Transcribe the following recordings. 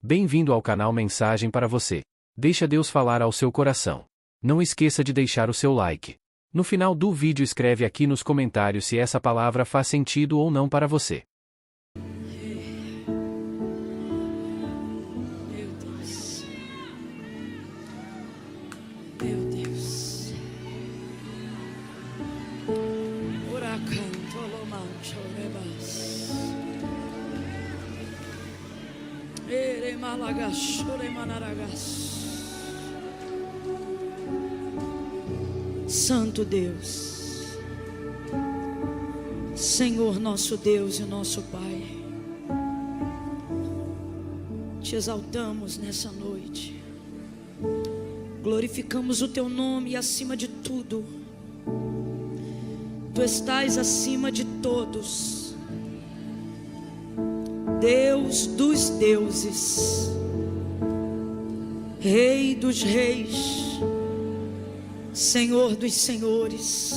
Bem-vindo ao canal Mensagem para você. Deixa Deus falar ao seu coração. Não esqueça de deixar o seu like. No final do vídeo escreve aqui nos comentários se essa palavra faz sentido ou não para você. Meu Deus. Santo Deus, Senhor nosso Deus e nosso Pai, te exaltamos nessa noite, glorificamos o teu nome e acima de tudo, tu estás acima de todos, Deus dos deuses, Rei dos reis, Senhor dos senhores.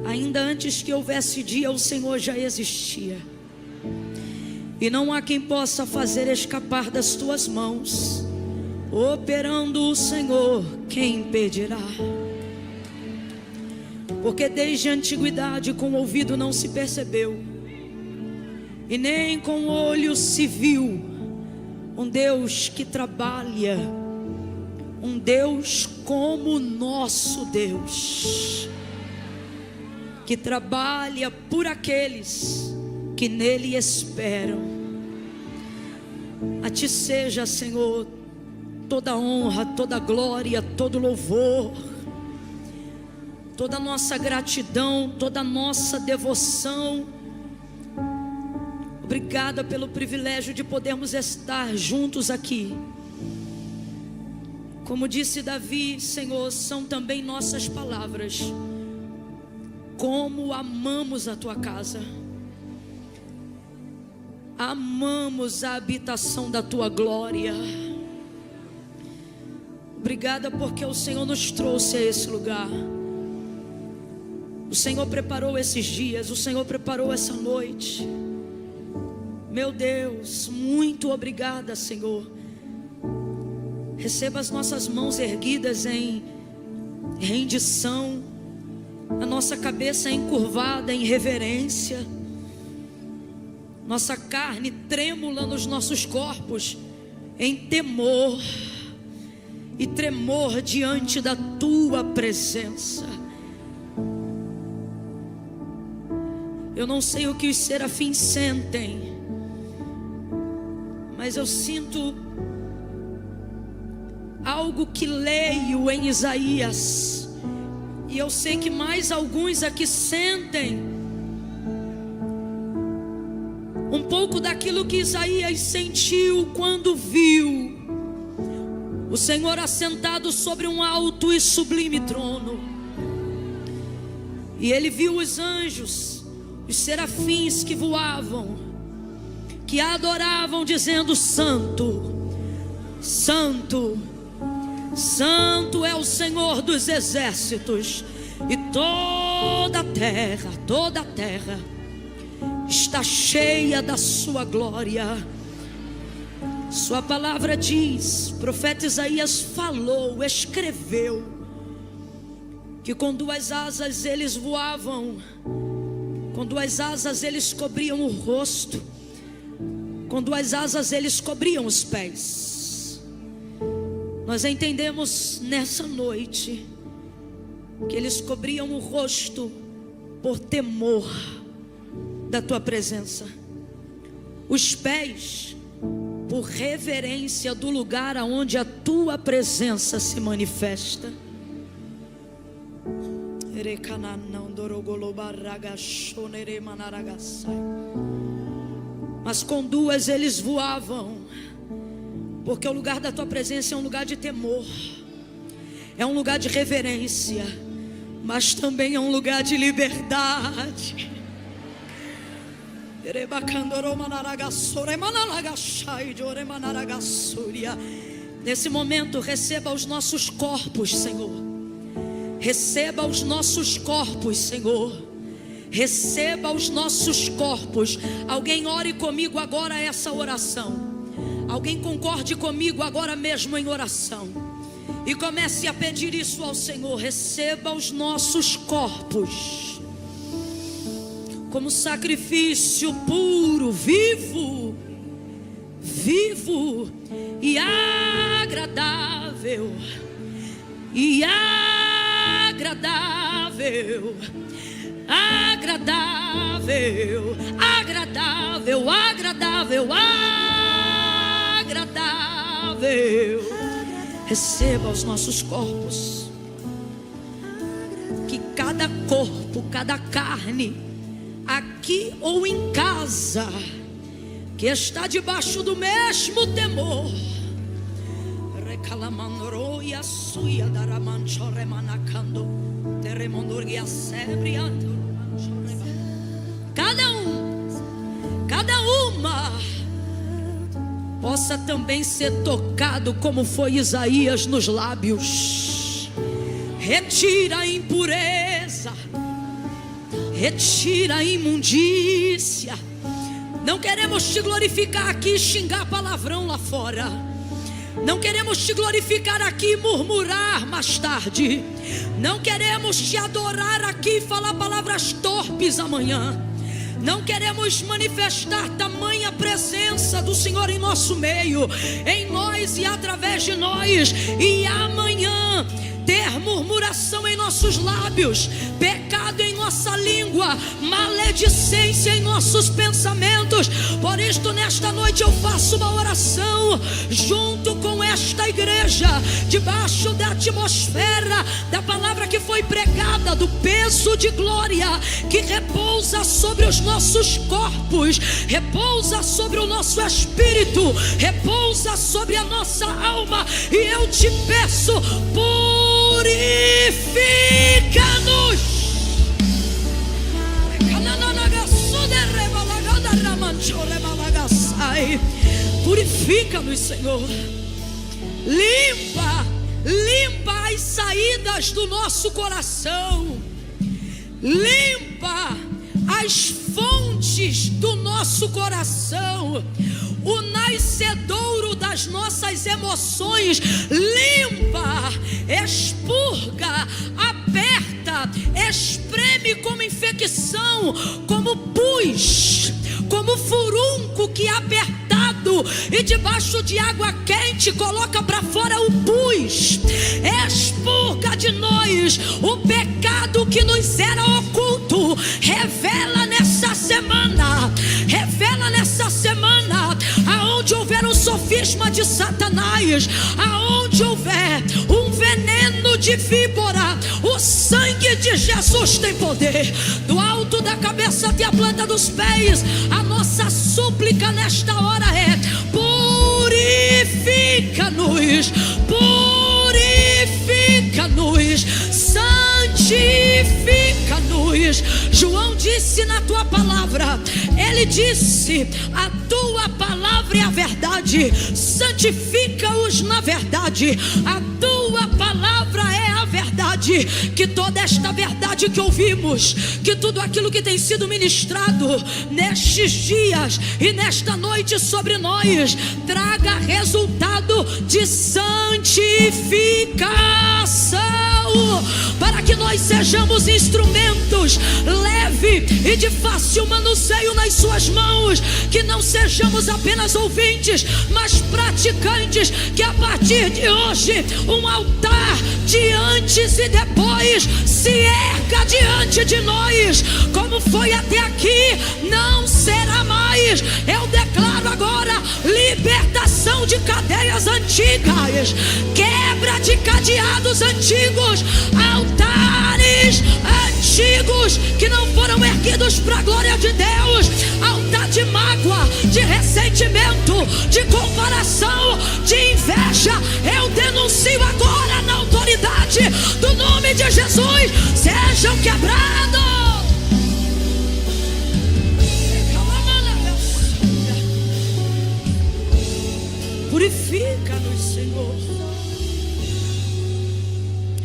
Ainda antes que houvesse dia, o Senhor já existia, e não há quem possa fazer escapar das tuas mãos. Operando o Senhor, quem impedirá? Porque desde a antiguidade com o ouvido não se percebeu, e nem com o olho se viu, um Deus que trabalha, um Deus como o nosso Deus, que trabalha por aqueles que nele esperam. A ti seja, Senhor, toda honra, toda glória, todo louvor, toda a nossa gratidão, toda a nossa devoção. Obrigada pelo privilégio de podermos estar juntos aqui. Como disse Davi, Senhor, são também nossas palavras. Como amamos a tua casa, amamos a habitação da tua glória. Obrigada porque o Senhor nos trouxe a esse lugar. O Senhor preparou esses dias, o Senhor preparou essa noite. Meu Deus, muito obrigada, Senhor. Receba as nossas mãos erguidas em rendição, a nossa cabeça encurvada em reverência, nossa carne trêmula nos nossos corpos em temor e tremor diante da tua presença. Eu não sei o que os serafins sentem, mas eu sinto algo que leio em Isaías, e eu sei que mais alguns aqui sentem um pouco daquilo que Isaías sentiu quando viu o Senhor assentado sobre um alto e sublime trono. E ele viu os anjos, os serafins que voavam, que adoravam, dizendo: Santo, Santo, Santo é o Senhor dos exércitos. E toda a terra está cheia da sua glória. Sua palavra diz, o profeta Isaías falou, escreveu, que com duas asas eles voavam, com duas asas eles cobriam o rosto, com duas asas eles cobriam os pés. Nós entendemos nessa noite que eles cobriam o rosto por temor da tua presença, os pés por reverência do lugar aonde a tua presença se manifesta. Mas com duas eles voavam, porque o lugar da tua presença é um lugar de temor, é um lugar de reverência, mas também é um lugar de liberdade. Nesse momento, receba os nossos corpos, Senhor. Receba os nossos corpos, Senhor. Receba os nossos corpos. Alguém ore comigo agora essa oração. Alguém concorde comigo agora mesmo em oração e comece a pedir isso ao Senhor. Receba os nossos corpos como sacrifício puro, vivo e agradável, agradável. Receba os nossos corpos. Que cada corpo, cada carne, aqui ou em casa, que está debaixo do mesmo temor, cada uma possa também ser tocado como foi Isaías nos lábios. Retira a impureza, retira a imundícia. Não queremos te glorificar aqui e xingar palavrão lá fora. Não queremos te glorificar aqui e murmurar mais tarde. Não queremos te adorar aqui e falar palavras torpes amanhã. Não queremos manifestar tamanha presença do Senhor em nosso meio, em nós e através de nós, e amanhã ter murmuração em nossos lábios, pecado em nossa língua, maledicência em nossos pensamentos. Por isto, nesta noite eu faço uma oração junto com esta igreja, debaixo da atmosfera da palavra que foi pregada, do peso de glória que repousa sobre os nossos corpos, repousa sobre o nosso espírito, repousa sobre a nossa alma. E eu te peço, purifica-nos. Purifica-nos, Senhor. Limpa as saídas do nosso coração. Limpa as fontes do nosso coração, o nascedouro das nossas emoções. Limpa, expurga, aperta, espreme como infecção, como pus, como furúnculo que é apertado e debaixo de água quente coloca para fora o pus. Expurga de nós o pecado que nos era oculto. Revela nessa semana, aonde houver um sofisma de Satanás, aonde houver um veneno de víbora, o sangue de Jesus tem poder. Do alto da cabeça até a planta dos pés, a nossa súplica nesta hora é: purifica-nos, santifica-nos. João disse na tua palavra, ele disse: a tua palavra é a verdade, santifica-os na verdade. A tua palavra é a verdade. Que toda esta verdade que ouvimos, que tudo aquilo que tem sido ministrado nestes dias e nesta noite sobre nós, traga resultado de santificação, para que nós sejamos instrumentos leve e de fácil manuseio nas suas mãos. Que não sejamos apenas ouvintes, mas praticantes. Que a partir de hoje um altar de antes e depois se erga diante de nós. Como foi até aqui, não será mais. Eu declaro agora libertação de cadeias antigas, quebra de cadeados antigos, altares antigos que não foram erguidos para a glória de Deus, altar de mágoa, de ressentimento, de comparação, de inveja. Eu denuncio agora na autoridade do nome de Jesus, sejam quebrados. Purifica-nos, Senhor,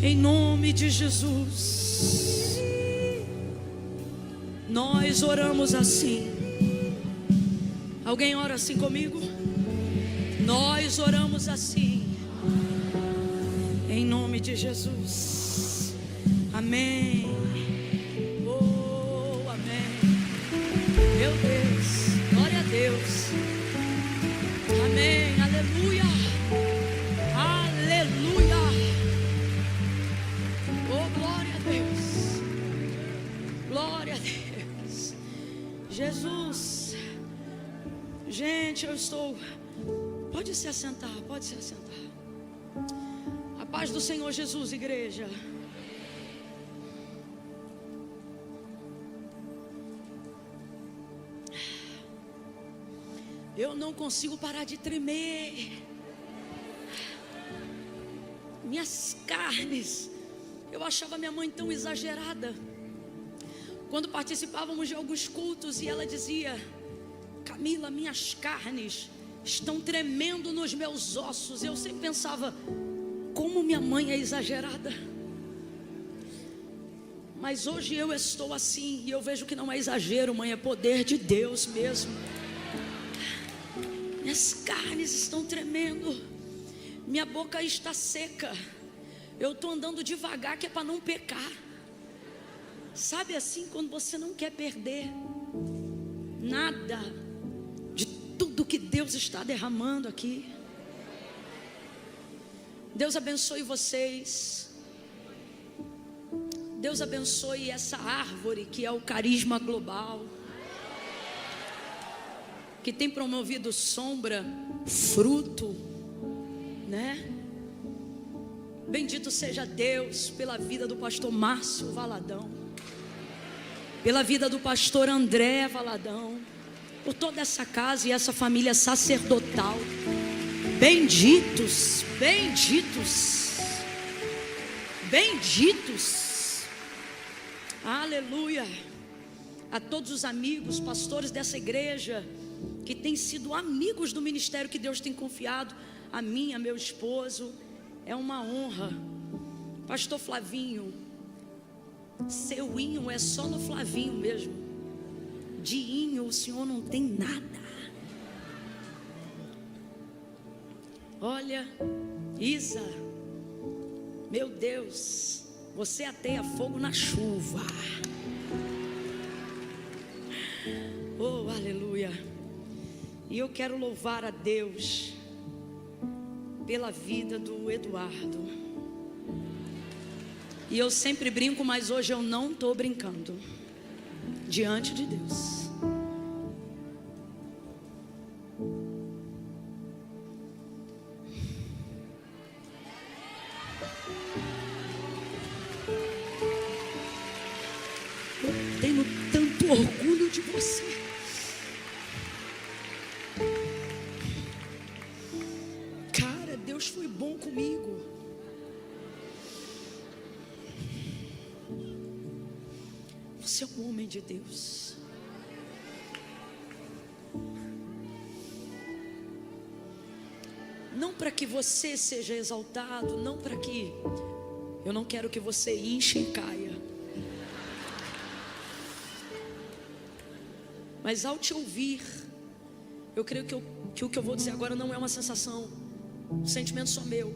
em nome de Jesus. Nós oramos assim. Alguém ora assim comigo? Nós oramos assim, em nome de Jesus. Amém. Oh, amém. Meu Deus, glória a Deus. Amém, aleluia. Aleluia. Oh, glória a Deus. Glória a Deus. Jesus. Gente, eu estou... Pode se assentar, pode se assentar. A paz do Senhor Jesus, igreja. Eu não consigo parar de tremer. Minhas carnes. Eu achava minha mãe tão exagerada. Quando participávamos de alguns cultos e ela dizia: Camila, minhas carnes estão tremendo nos meus ossos. Eu sempre pensava, como minha mãe é exagerada. Mas hoje eu estou assim e eu vejo que não é exagero, mãe, é poder de Deus mesmo. Minhas carnes estão tremendo, minha boca está seca. Eu estou andando devagar, que é para não pecar. Sabe assim, quando você não quer perder nada de tudo que Deus está derramando aqui. Deus abençoe vocês. Deus abençoe essa árvore que é o carisma global, que tem promovido sombra, fruto, né? Bendito seja Deus pela vida do pastor Márcio Valadão, pela vida do pastor André Valadão, por toda essa casa e essa família sacerdotal. Benditos, benditos, benditos. Aleluia. A todos os amigos, pastores dessa igreja, que têm sido amigos do ministério que Deus tem confiado a mim, a meu esposo. É uma honra. Pastor Flavinho, seu inho é só no Flavinho mesmo. De inho o senhor não tem nada. Olha, Isa, meu Deus, você ateia fogo na chuva. Oh, aleluia. E eu quero louvar a Deus pela vida do Eduardo. E eu sempre brinco, mas hoje eu não estou brincando diante de Deus. Eu tenho tanto orgulho de você. Cara, Deus foi bom comigo. Você é um homem de Deus. Não para que você seja exaltado, não para que... Eu não quero que você enche e caia. Mas ao te ouvir, eu creio que o que eu vou dizer agora não é uma sensação, um sentimento só meu.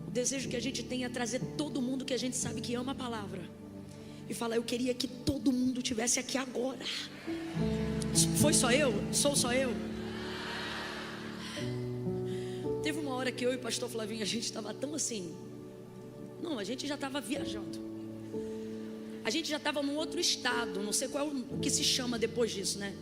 O desejo que a gente tem é trazer todo mundo que a gente sabe que ama a palavra e falar: eu queria que todo mundo estivesse aqui agora. Foi só eu? Sou só eu? Teve uma hora que eu e o pastor Flavinho, a gente estava tão assim. Não, a gente já estava viajando. A gente já estava num outro estado. Não sei qual é o que se chama depois disso, né?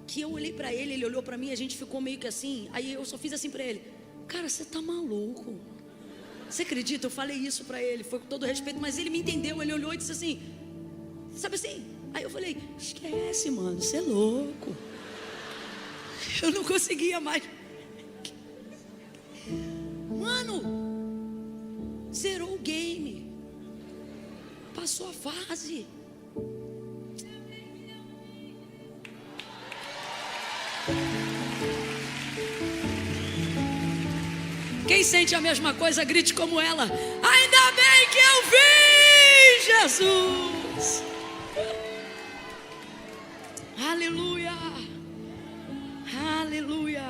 Que eu olhei para ele, ele olhou para mim, a gente ficou meio que assim. Aí eu só fiz assim para ele: cara, você tá maluco? Você acredita? Eu falei isso para ele, foi com todo respeito, mas ele me entendeu. Ele olhou e disse assim, sabe assim? Aí eu falei: esquece, mano, você é louco. Eu não conseguia mais. Mano, zerou o game, passou a fase. Quem sente a mesma coisa, grite como ela: ainda bem que eu vi Jesus. Aleluia, aleluia. Aleluia.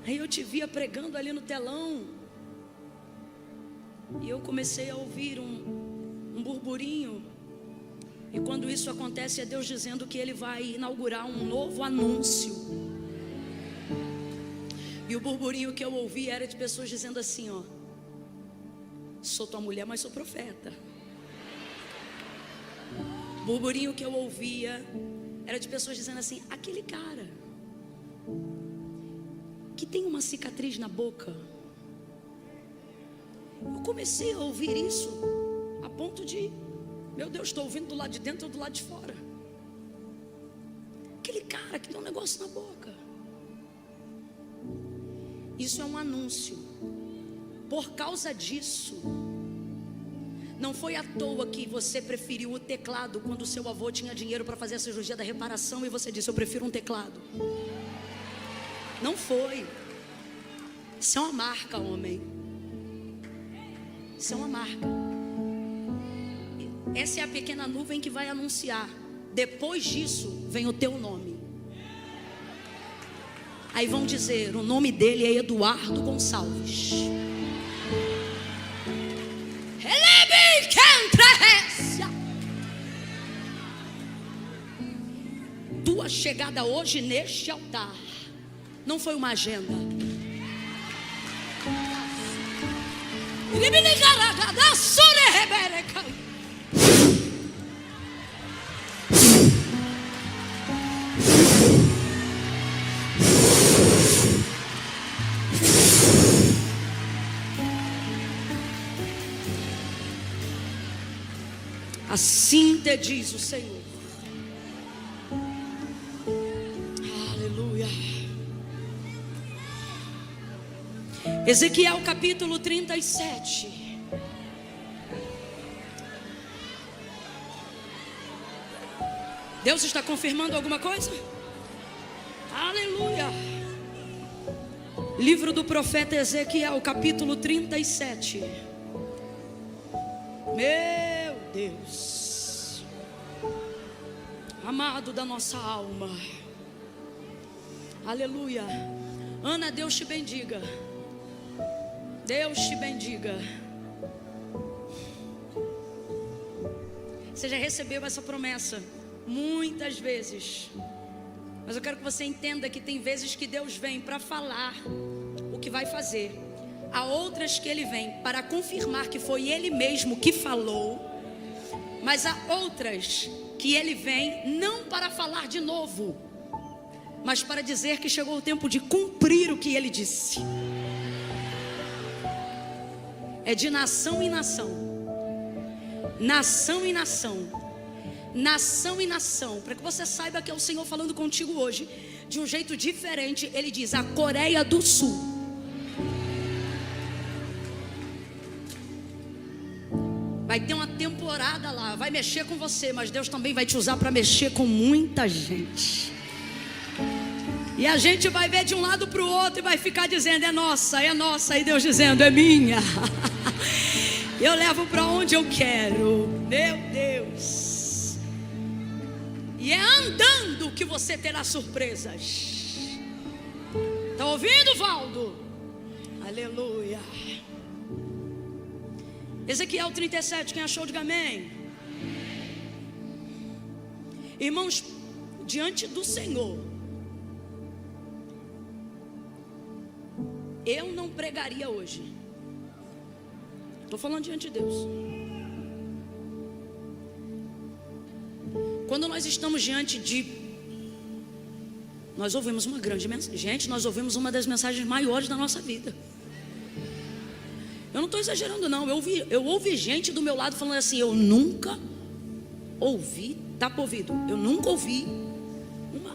Aí eu te via pregando ali no telão, e eu comecei a ouvir um burburinho. E quando isso acontece, é Deus dizendo que Ele vai inaugurar um novo anúncio. E o burburinho que eu ouvi era de pessoas dizendo assim, ó: sou tua mulher, mas sou profeta. O burburinho que eu ouvia era de pessoas dizendo assim: aquele cara que tem uma cicatriz na boca. Eu comecei a ouvir isso a ponto de, meu Deus, estou ouvindo do lado de dentro ou do lado de fora. Aquele cara que tem um negócio na boca. Isso é um anúncio. Por causa disso, não foi à toa que você preferiu o teclado quando seu avô tinha dinheiro para fazer a cirurgia da reparação e você disse: eu prefiro um teclado. Não foi. Isso é uma marca, homem. Isso é uma marca. Essa é a pequena nuvem que vai anunciar. Depois disso vem o teu nome. Aí vão dizer: o nome dele é Eduardo Gonçalves. Tua chegada hoje neste altar não foi uma agenda. Assim te diz o Senhor. Aleluia. Ezequiel capítulo 37. Deus está confirmando alguma coisa? Aleluia. Livro do profeta Ezequiel capítulo 37. Meu Deus, amado da nossa alma. Aleluia. Ana, Deus te bendiga. Deus te bendiga. Você já recebeu essa promessa muitas vezes, mas eu quero que você entenda que tem vezes que Deus vem para falar o que vai fazer. Há outras que Ele vem para confirmar que foi Ele mesmo que falou. Mas há outras que Ele vem não para falar de novo, mas para dizer que chegou o tempo de cumprir o que Ele disse. É de nação em nação, nação em nação, nação em nação. Para que você saiba que é o Senhor falando contigo hoje de um jeito diferente. Ele diz: a Coreia do Sul vai ter uma temporada lá, vai mexer com você, mas Deus também vai te usar para mexer com muita gente. E a gente vai ver de um lado para o outro e vai ficar dizendo: é nossa, e Deus dizendo: é minha. Eu levo para onde eu quero. Meu Deus. E é andando que você terá surpresas. Está ouvindo, Valdo? Aleluia. Ezequiel 37, quem achou, diga amém. Irmãos, diante do Senhor, eu não pregaria hoje. Estou falando diante de Deus. Quando nós estamos diante de... Nós ouvimos uma grande mensagem. Gente, nós ouvimos uma das mensagens maiores da nossa vida. Eu não estou exagerando não. Eu ouvi gente do meu lado falando assim: eu nunca ouvi, tapa ouvido, eu nunca ouvi uma.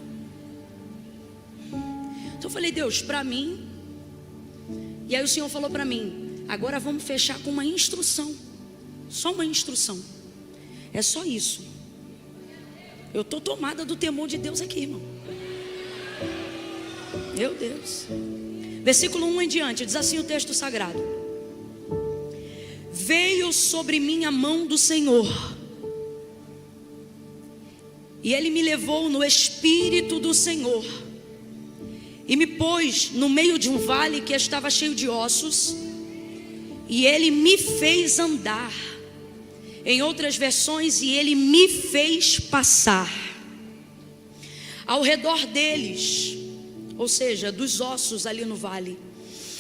Então eu falei: Deus, para mim. E aí o Senhor falou para mim: agora vamos fechar com uma instrução. Só uma instrução. É só isso. Eu estou tomada do temor de Deus aqui, irmão. Meu Deus. Versículo 1 em diante, diz assim o texto sagrado: veio sobre mim a mão do Senhor, e Ele me levou no Espírito do Senhor, e me pôs no meio de um vale que estava cheio de ossos, e ele me fez andar. Em outras versões, e ele me fez passar ao redor deles, ou seja, dos ossos ali no vale.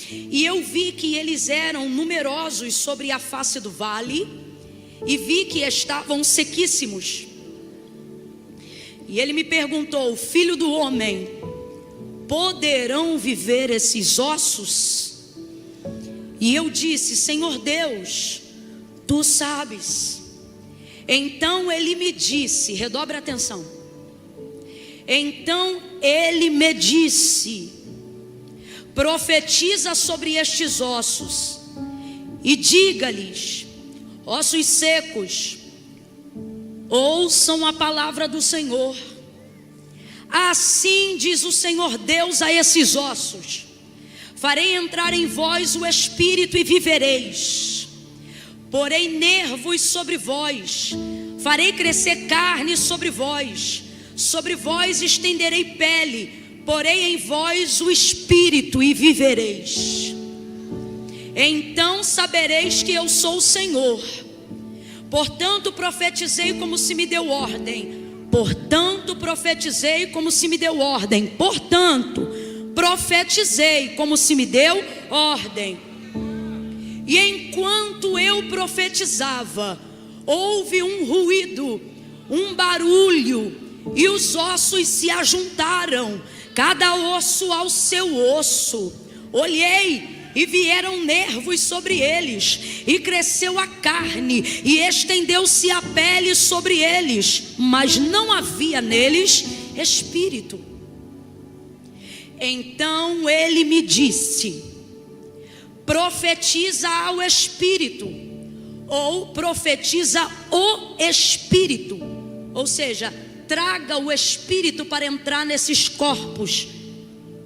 E eu vi que eles eram numerosos sobre a face do vale, e vi que estavam sequíssimos. E ele me perguntou: filho do homem, poderão viver esses ossos? E eu disse: Senhor Deus, tu sabes. Então ele me disse, redobra a atenção. Então ele me disse: profetiza sobre estes ossos e diga-lhes: ossos secos, ouçam a palavra do Senhor. Assim diz o Senhor Deus a esses ossos: farei entrar em vós o espírito e vivereis. Porei nervos sobre vós, farei crescer carne sobre vós estenderei pele, porei em vós o espírito e vivereis. Então sabereis que eu sou o Senhor. Portanto profetizei como se me deu ordem. Portanto profetizei como se me deu ordem. Portanto profetizei como se me deu ordem. E enquanto eu profetizava, houve um ruído, um barulho, e os ossos se ajuntaram, cada osso ao seu osso. Olhei e vieram nervos sobre eles, e cresceu a carne, e estendeu-se a pele sobre eles, mas não havia neles espírito. Então ele me disse: profetiza ao espírito, ou profetiza o espírito, ou seja, traga o espírito para entrar nesses corpos.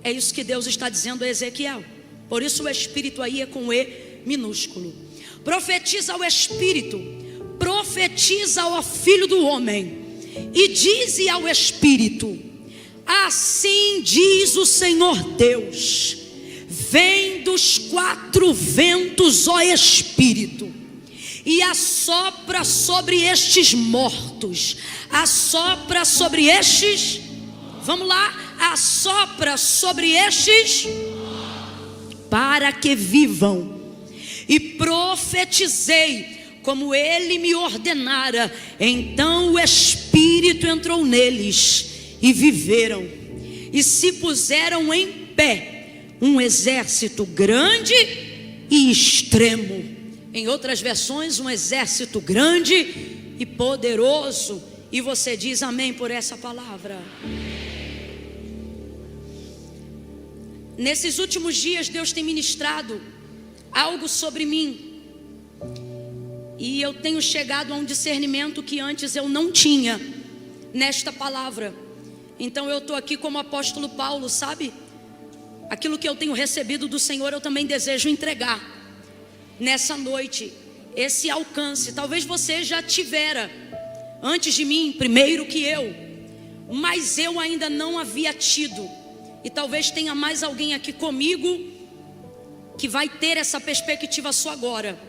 É isso que Deus está dizendo a Ezequiel. Por isso o espírito aí é com E minúsculo. Profetiza ao espírito, profetiza ao filho do homem, e dize ao espírito: assim diz o Senhor Deus: vem dos quatro ventos, ó espírito, e assopra sobre estes mortos, assopra sobre estes, vamos lá, assopra sobre estes, para que vivam. E profetizei como ele me ordenara. Então o espírito entrou neles e viveram, e se puseram em pé um exército grande e extremo. Em outras versões, um exército grande e poderoso. E você diz amém por essa palavra? Nesses últimos dias Deus tem ministrado algo sobre mim, e eu tenho chegado a um discernimento que antes eu não tinha nesta palavra. Então eu estou aqui como apóstolo Paulo, sabe? Aquilo que eu tenho recebido do Senhor, eu também desejo entregar nessa noite, esse alcance. Talvez você já tivera antes de mim, primeiro que eu, mas eu ainda não havia tido. E talvez tenha mais alguém aqui comigo que vai ter essa perspectiva só agora.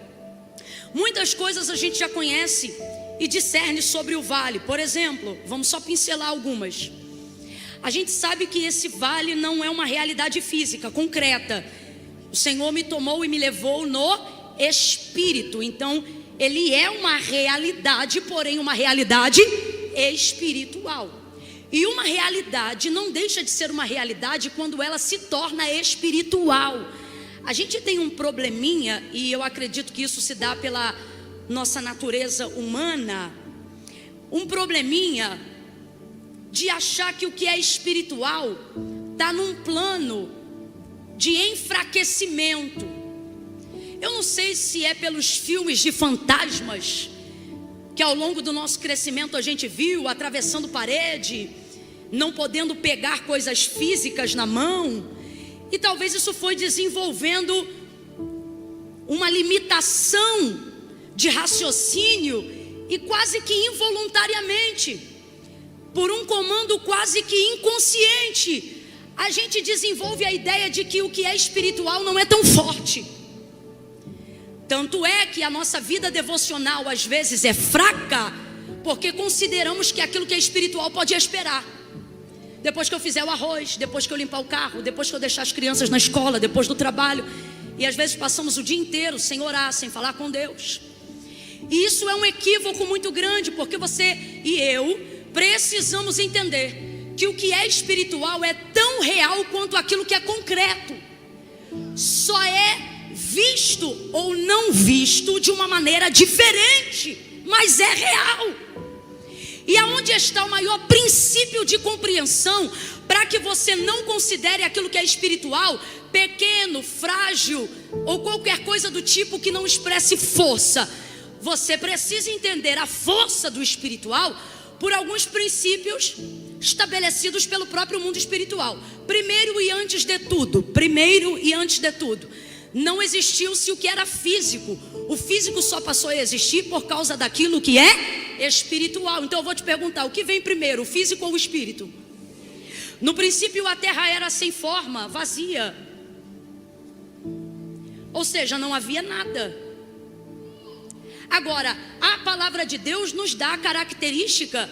Muitas coisas a gente já conhece e discerne sobre o vale. Por exemplo, vamos só pincelar algumas. A gente sabe que esse vale não é uma realidade física, concreta. O Senhor me tomou e me levou no espírito. Então ele é uma realidade, porém uma realidade espiritual. E uma realidade não deixa de ser uma realidade quando ela se torna espiritual. A gente tem um probleminha, e eu acredito que isso se dá pela nossa natureza humana, um probleminha de achar que o que é espiritual está num plano de enfraquecimento. Eu não sei se é pelos filmes de fantasmas que ao longo do nosso crescimento a gente viu, atravessando parede, não podendo pegar coisas físicas na mão, e talvez isso foi desenvolvendo uma limitação de raciocínio, e quase que involuntariamente, por um comando quase que inconsciente, a gente desenvolve a ideia de que o que é espiritual não é tão forte. Tanto é que a nossa vida devocional às vezes é fraca, porque consideramos que aquilo que é espiritual pode esperar. Depois que eu fizer o arroz, depois que eu limpar o carro, depois que eu deixar as crianças na escola, depois do trabalho. E às vezes passamos o dia inteiro sem orar, sem falar com Deus. E isso é um equívoco muito grande, porque você e eu precisamos entender que o que é espiritual é tão real quanto aquilo que é concreto. Só é visto ou não visto de uma maneira diferente, mas é real. E aonde está o maior princípio de compreensão para que você não considere aquilo que é espiritual pequeno, frágil ou qualquer coisa do tipo que não expresse força? Você precisa entender a força do espiritual por alguns princípios estabelecidos pelo próprio mundo espiritual. Primeiro e antes de tudo, não existiu-se o que era físico. O físico só passou a existir por causa daquilo que é espiritual. Então eu vou te perguntar, o que vem primeiro, o físico ou o espírito? No princípio a terra era sem forma, vazia. Ou seja, não havia nada. Agora, a palavra de Deus nos dá a característica,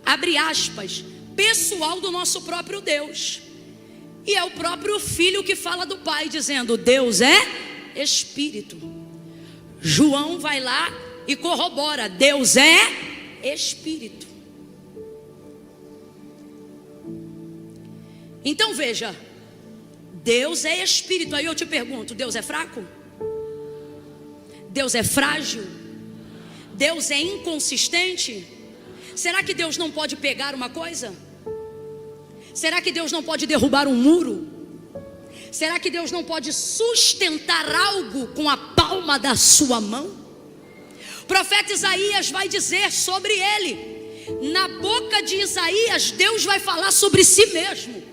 abre aspas, pessoal do nosso próprio Deus. E é o próprio Filho que fala do Pai, dizendo: Deus é Espírito. João vai lá e corrobora: Deus é Espírito. Então veja, Deus é Espírito. Aí eu te pergunto, Deus é fraco? Deus é frágil? Deus é inconsistente? Será que Deus não pode pegar uma coisa? Será que Deus não pode derrubar um muro? Será que Deus não pode sustentar algo com a palma da sua mão? O profeta Isaías vai dizer sobre ele. Na boca de Isaías, Deus vai falar sobre si mesmo.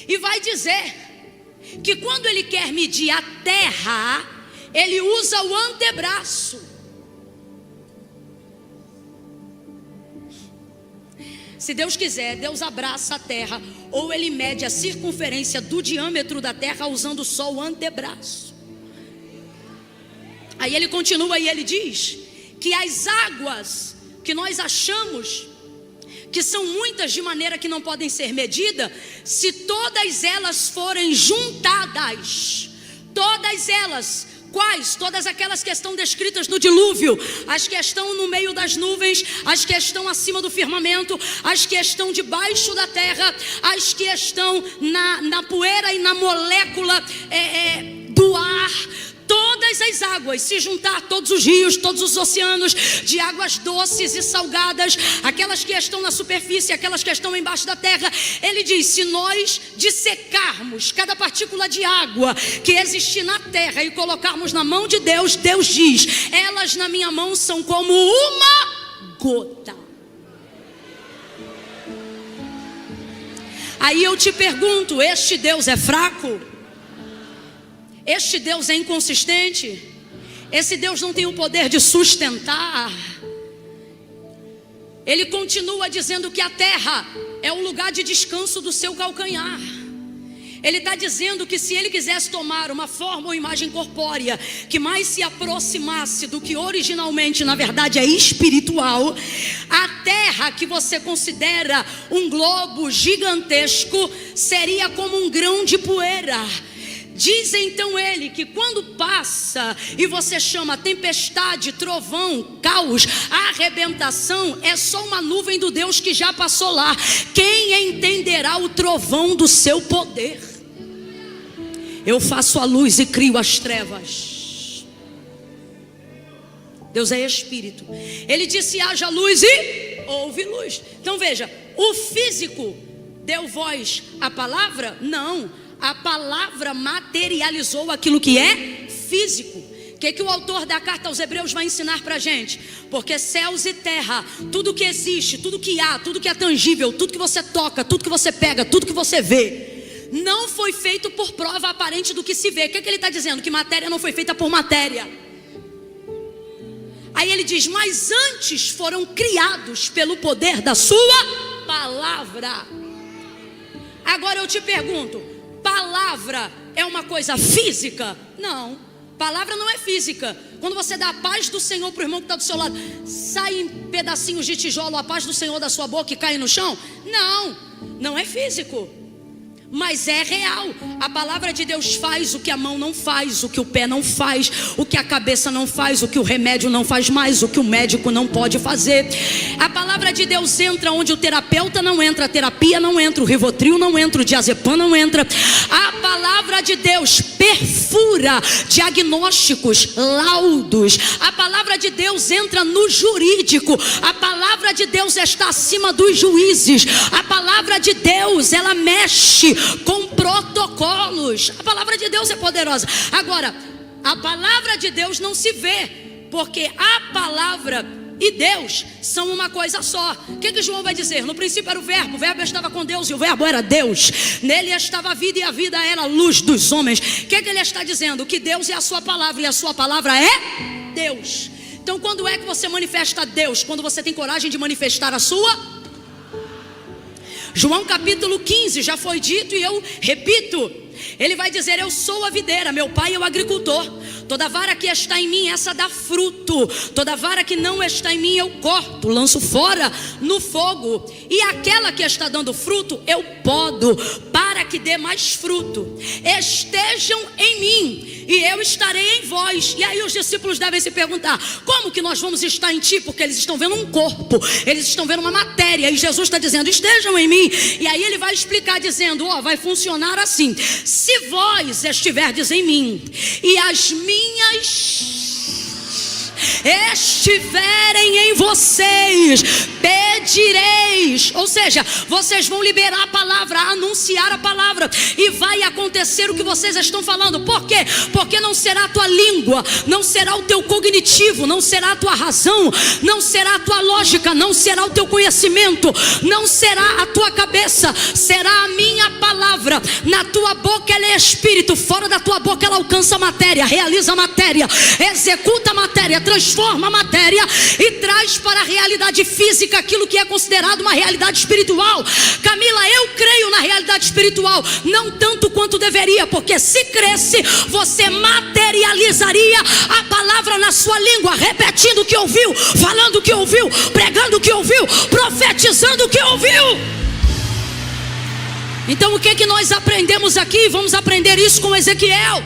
E vai dizer que quando ele quer medir a terra, ele usa o antebraço. Se Deus quiser, Deus abraça a terra, ou ele mede a circunferência do diâmetro da terra usando só o antebraço. Aí ele continua e ele diz que as águas que nós achamos que são muitas de maneira que não podem ser medidas, se todas elas forem juntadas, todas elas, quais? Todas aquelas que estão descritas no dilúvio, as que estão no meio das nuvens, as que estão acima do firmamento, as que estão debaixo da terra, as que estão na poeira e na molécula do ar. Todas as águas, se juntar todos os rios, todos os oceanos, de águas doces e salgadas, aquelas que estão na superfície, aquelas que estão embaixo da terra, ele diz: se nós dissecarmos cada partícula de água que existe na terra e colocarmos na mão de Deus, Deus diz: elas na minha mão são como uma gota. Aí eu te pergunto, este Deus é fraco? Este Deus é inconsistente? Esse Deus não tem o poder de sustentar? Ele continua dizendo que a terra é o lugar de descanso do seu calcanhar. Ele está dizendo que se ele quisesse tomar uma forma ou imagem corpórea que mais se aproximasse do que originalmente na verdade é espiritual, a terra que você considera um globo gigantesco seria como um grão de poeira. Diz então ele que quando passa e você chama tempestade, trovão, caos, arrebentação, é só uma nuvem do Deus que já passou lá. Quem entenderá o trovão do seu poder? Eu faço a luz e crio as trevas. Deus é Espírito. Ele disse: haja luz e houve luz. Então veja, o físico deu voz à palavra? Não. A palavra materializou aquilo que é físico. O que o autor da carta aos Hebreus vai ensinar para a gente? Porque céus e terra, tudo que existe, tudo que há, tudo que é tangível, tudo que você toca, tudo que você pega, tudo que você vê, não foi feito por prova aparente do que se vê. O que ele está dizendo? Que matéria não foi feita por matéria. Aí ele diz: mas antes foram criados pelo poder da sua palavra. Agora eu te pergunto, palavra é uma coisa física? Não, palavra não é física. Quando você dá a paz do Senhor para o irmão que está do seu lado, sai em pedacinhos de tijolo a paz do Senhor da sua boca e cai no chão? Não, não é físico, mas é real. A palavra de Deus faz o que a mão não faz, o que o pé não faz, o que a cabeça não faz, o que o remédio não faz mais, o que o médico não pode fazer. A palavra de Deus entra onde o terapeuta não entra, a terapia não entra, o Rivotril não entra, o diazepam não entra. A palavra de Deus perfura diagnósticos, laudos. A palavra de Deus entra no jurídico. A palavra de Deus está acima dos juízes. A palavra de Deus, ela mexe com protocolos. A palavra de Deus é poderosa. Agora, a palavra de Deus não se vê, porque a palavra e Deus são uma coisa só. O que João vai dizer? No princípio era o verbo estava com Deus e o verbo era Deus. Nele estava a vida e a vida era a luz dos homens. O que ele está dizendo? Que Deus é a sua palavra e a sua palavra é Deus. Então quando é que você manifesta Deus? Quando você tem coragem de manifestar a sua. João capítulo 15, já foi dito e eu repito. Ele vai dizer: eu sou a videira, meu pai é o agricultor. Toda vara que está em mim, essa dá fruto. Toda vara que não está em mim, eu corto, lanço fora no fogo. E aquela que está dando fruto, eu podo, para que dê mais fruto. Estejam em mim e eu estarei em vós. E aí os discípulos devem se perguntar: como que nós vamos estar em ti? Porque eles estão vendo um corpo, eles estão vendo uma matéria. E Jesus está dizendo: estejam em mim. E aí ele vai explicar dizendo: vai funcionar assim: se vós estiverdes em mim e as minhas estiverem em vocês, pedireis. Ou seja, vocês vão liberar a palavra, anunciar a palavra, e vai acontecer o que vocês estão falando. Por quê? Porque não será a tua língua, não será o teu cognitivo, não será a tua razão, não será a tua lógica, não será o teu conhecimento, não será a tua cabeça, será a minha palavra. Na tua boca ela é espírito, fora da tua boca ela alcança a matéria, realiza a matéria, executa a matéria, transforma a matéria e traz para a realidade física aquilo que é considerado uma realidade espiritual. Camila, eu creio na realidade espiritual, não tanto quanto deveria, porque se cresce, você materializaria a palavra na sua língua, repetindo o que ouviu, falando o que ouviu, pregando o que ouviu, profetizando o que ouviu. Então o que é que nós aprendemos aqui? Vamos aprender isso com Ezequiel.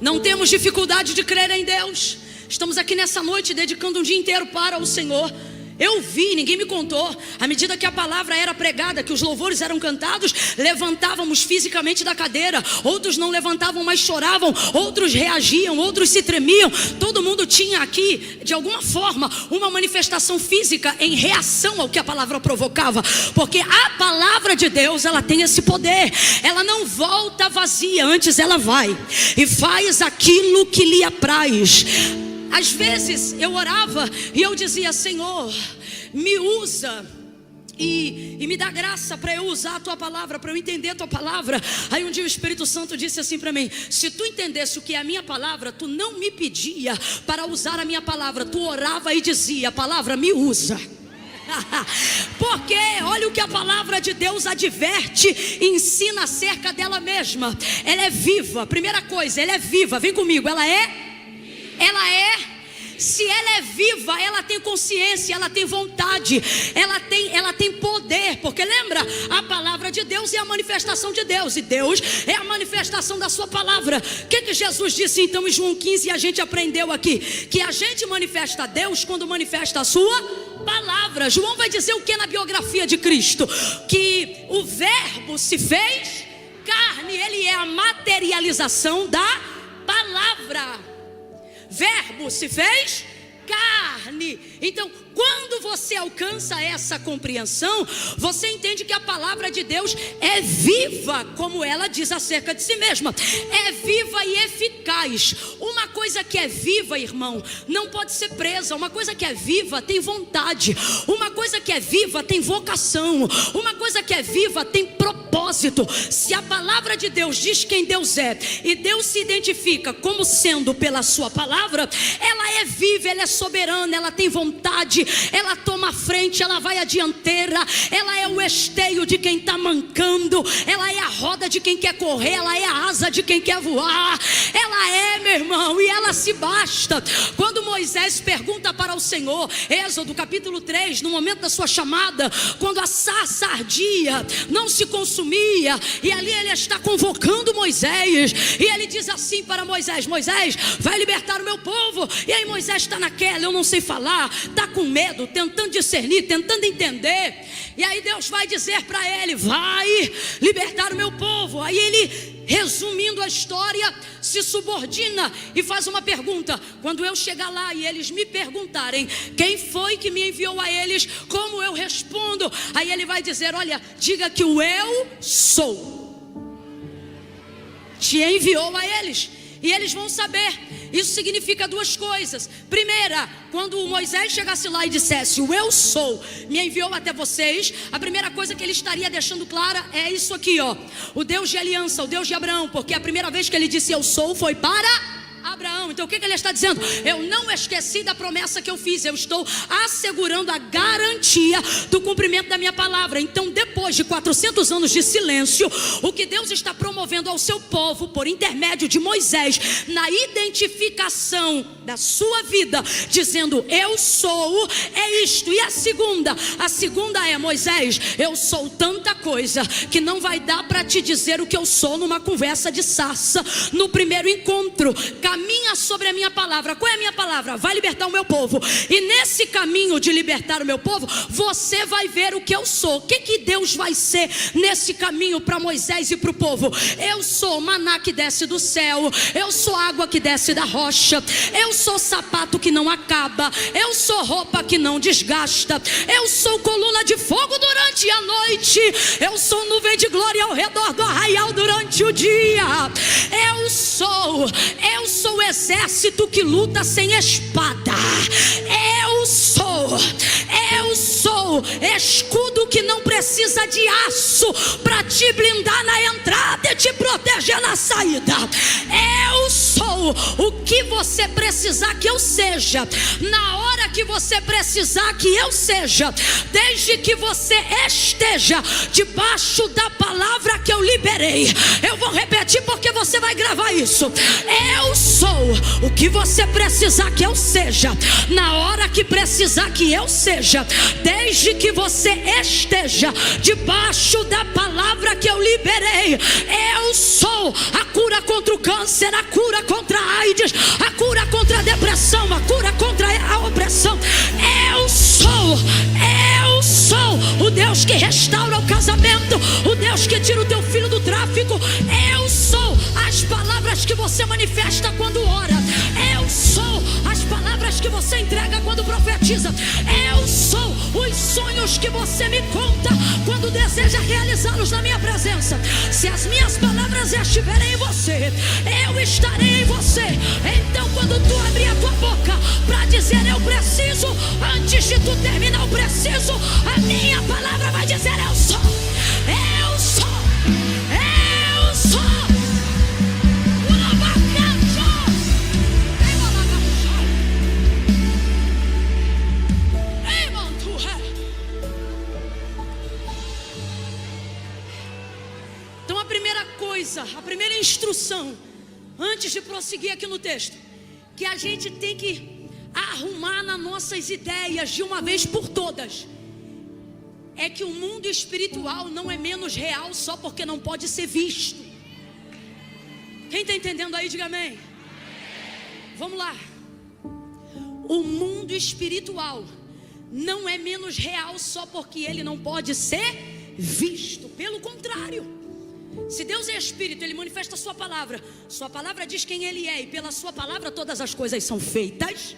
Não temos dificuldade de crer em Deus. Estamos aqui nessa noite dedicando um dia inteiro para o Senhor. Eu vi, ninguém me contou. À medida que a palavra era pregada, que os louvores eram cantados, levantávamos fisicamente da cadeira. Outros não levantavam, mas choravam. Outros reagiam, outros se tremiam. Todo mundo tinha aqui, de alguma forma, uma manifestação física em reação ao que a palavra provocava. Porque a palavra de Deus, ela tem esse poder. Ela não volta vazia, antes ela vai e faz aquilo que lhe apraz. Às vezes eu orava e eu dizia: Senhor, me usa e me dá graça para eu usar a tua palavra, para eu entender a tua palavra. Aí um dia o Espírito Santo disse assim para mim: se tu entendesse o que é a minha palavra, tu não me pedia para usar a minha palavra, tu orava e dizia: palavra, me usa. Porque olha o que a palavra de Deus adverte e ensina acerca dela mesma. Ela é viva. Primeira coisa, ela é viva. Vem comigo, ela é. Se ela é viva, ela tem consciência, ela tem vontade, ela tem poder. Porque lembra, a palavra de Deus é a manifestação de Deus, e Deus é a manifestação da sua palavra. O que Jesus disse então em João 15, e a gente aprendeu aqui? Que a gente manifesta a Deus quando manifesta a sua palavra. João vai dizer o que na biografia de Cristo? Que o verbo se fez carne. Ele é a materialização da palavra. Verbo se fez carne. Então, quando você alcança essa compreensão, você entende que a palavra de Deus é viva, como ela diz acerca de si mesma. É viva e eficaz. Uma coisa que é viva, irmão, não pode ser presa. Uma coisa que é viva tem vontade. Uma coisa que é viva tem vocação. Uma coisa que é viva tem propósito. Se a palavra de Deus diz quem Deus é, e Deus se identifica como sendo pela sua palavra, ela é viva, ela é soberana, ela tem vontade, verdade, ela toma a frente, ela vai à dianteira, ela é o esteio de quem está mancando, ela é a roda de quem quer correr, ela é a asa de quem quer voar, ela é, meu irmão, e ela se basta. Quando Moisés pergunta para o Senhor, Êxodo capítulo 3, no momento da sua chamada, quando a sarça ardia, não se consumia, e ali ele está convocando Moisés, e ele diz assim para Moisés: Moisés, vai libertar o meu povo. E aí Moisés está naquela, eu não sei falar, está com medo, tentando discernir, tentando entender. E aí Deus vai dizer para ele: vai libertar o meu povo. Aí ele, resumindo a história, se subordina e faz uma pergunta: quando eu chegar lá e eles me perguntarem quem foi que me enviou a eles, como eu respondo? Aí ele vai dizer: olha, diga que o eu sou te enviou a eles. E eles vão saber. Isso significa duas coisas. Primeira, quando Moisés chegasse lá e dissesse: o eu sou me enviou até vocês, a primeira coisa que ele estaria deixando clara é isso aqui, ó: o Deus de aliança, o Deus de Abraão. Porque a primeira vez que ele disse eu sou foi para Abraão. Então o que ele está dizendo? Eu não esqueci da promessa que eu fiz, eu estou assegurando a garantia do cumprimento da minha palavra. Então, depois de 400 anos de silêncio, o que Deus está promovendo ao seu povo por intermédio de Moisés, na identificação da sua vida, dizendo eu sou, é isto. E a segunda é: Moisés, eu sou tanta coisa que não vai dar para te dizer o que eu sou numa conversa de sarça, no primeiro encontro. Caminha sobre a minha palavra. Qual é a minha palavra? Vai libertar o meu povo. E nesse caminho de libertar o meu povo, você vai ver o que eu sou. O que Deus vai ser nesse caminho para Moisés e para o povo? Eu sou maná que desce do céu, eu sou água que desce da rocha, eu sou sapato que não acaba, eu sou roupa que não desgasta, eu sou coluna de fogo durante a noite, eu sou nuvem de glória ao redor do arraial durante o dia. Eu sou o exército que luta sem espada. Eu sou escudo que não precisa de aço para te blindar na entrada e te proteger na saída. Eu sou o que você precisar que eu seja, na hora que você precisar que eu seja, desde que você esteja debaixo da palavra que eu liberei. Eu vou repetir porque você vai gravar isso. Eu sou o que você precisar que eu seja, na hora que precisar que eu seja, desde que você esteja debaixo da palavra que eu liberei. Eu sou a cura contra o câncer, a cura contra a AIDS, a cura contra a depressão, a cura contra a opressão. Eu sou o Deus que restaura o casamento, o Deus que tira o teu filho do tráfico. Eu sou as palavras que você manifesta quando ora. Eu sou as palavras que você entrega quando profetiza. Eu sou os sonhos que você me conta quando deseja realizá-los na minha presença. Se as minhas palavras estiverem em você, eu estarei em você. Então quando tu abrir a tua boca para dizer eu preciso, antes de tu terminar eu preciso, a minha palavra vai dizer eu sou. Eu sou. Eu sou. A primeira instrução, antes de prosseguir aqui no texto, que a gente tem que arrumar nas nossas ideias de uma vez por todas, é que o mundo espiritual não é menos real só porque não pode ser visto. Quem está entendendo aí, diga amém. Vamos lá. O mundo espiritual não é menos real só porque ele não pode ser visto. Pelo contrário, se Deus é Espírito, Ele manifesta a sua palavra. Sua palavra diz quem Ele é, e pela sua palavra todas as coisas são feitas.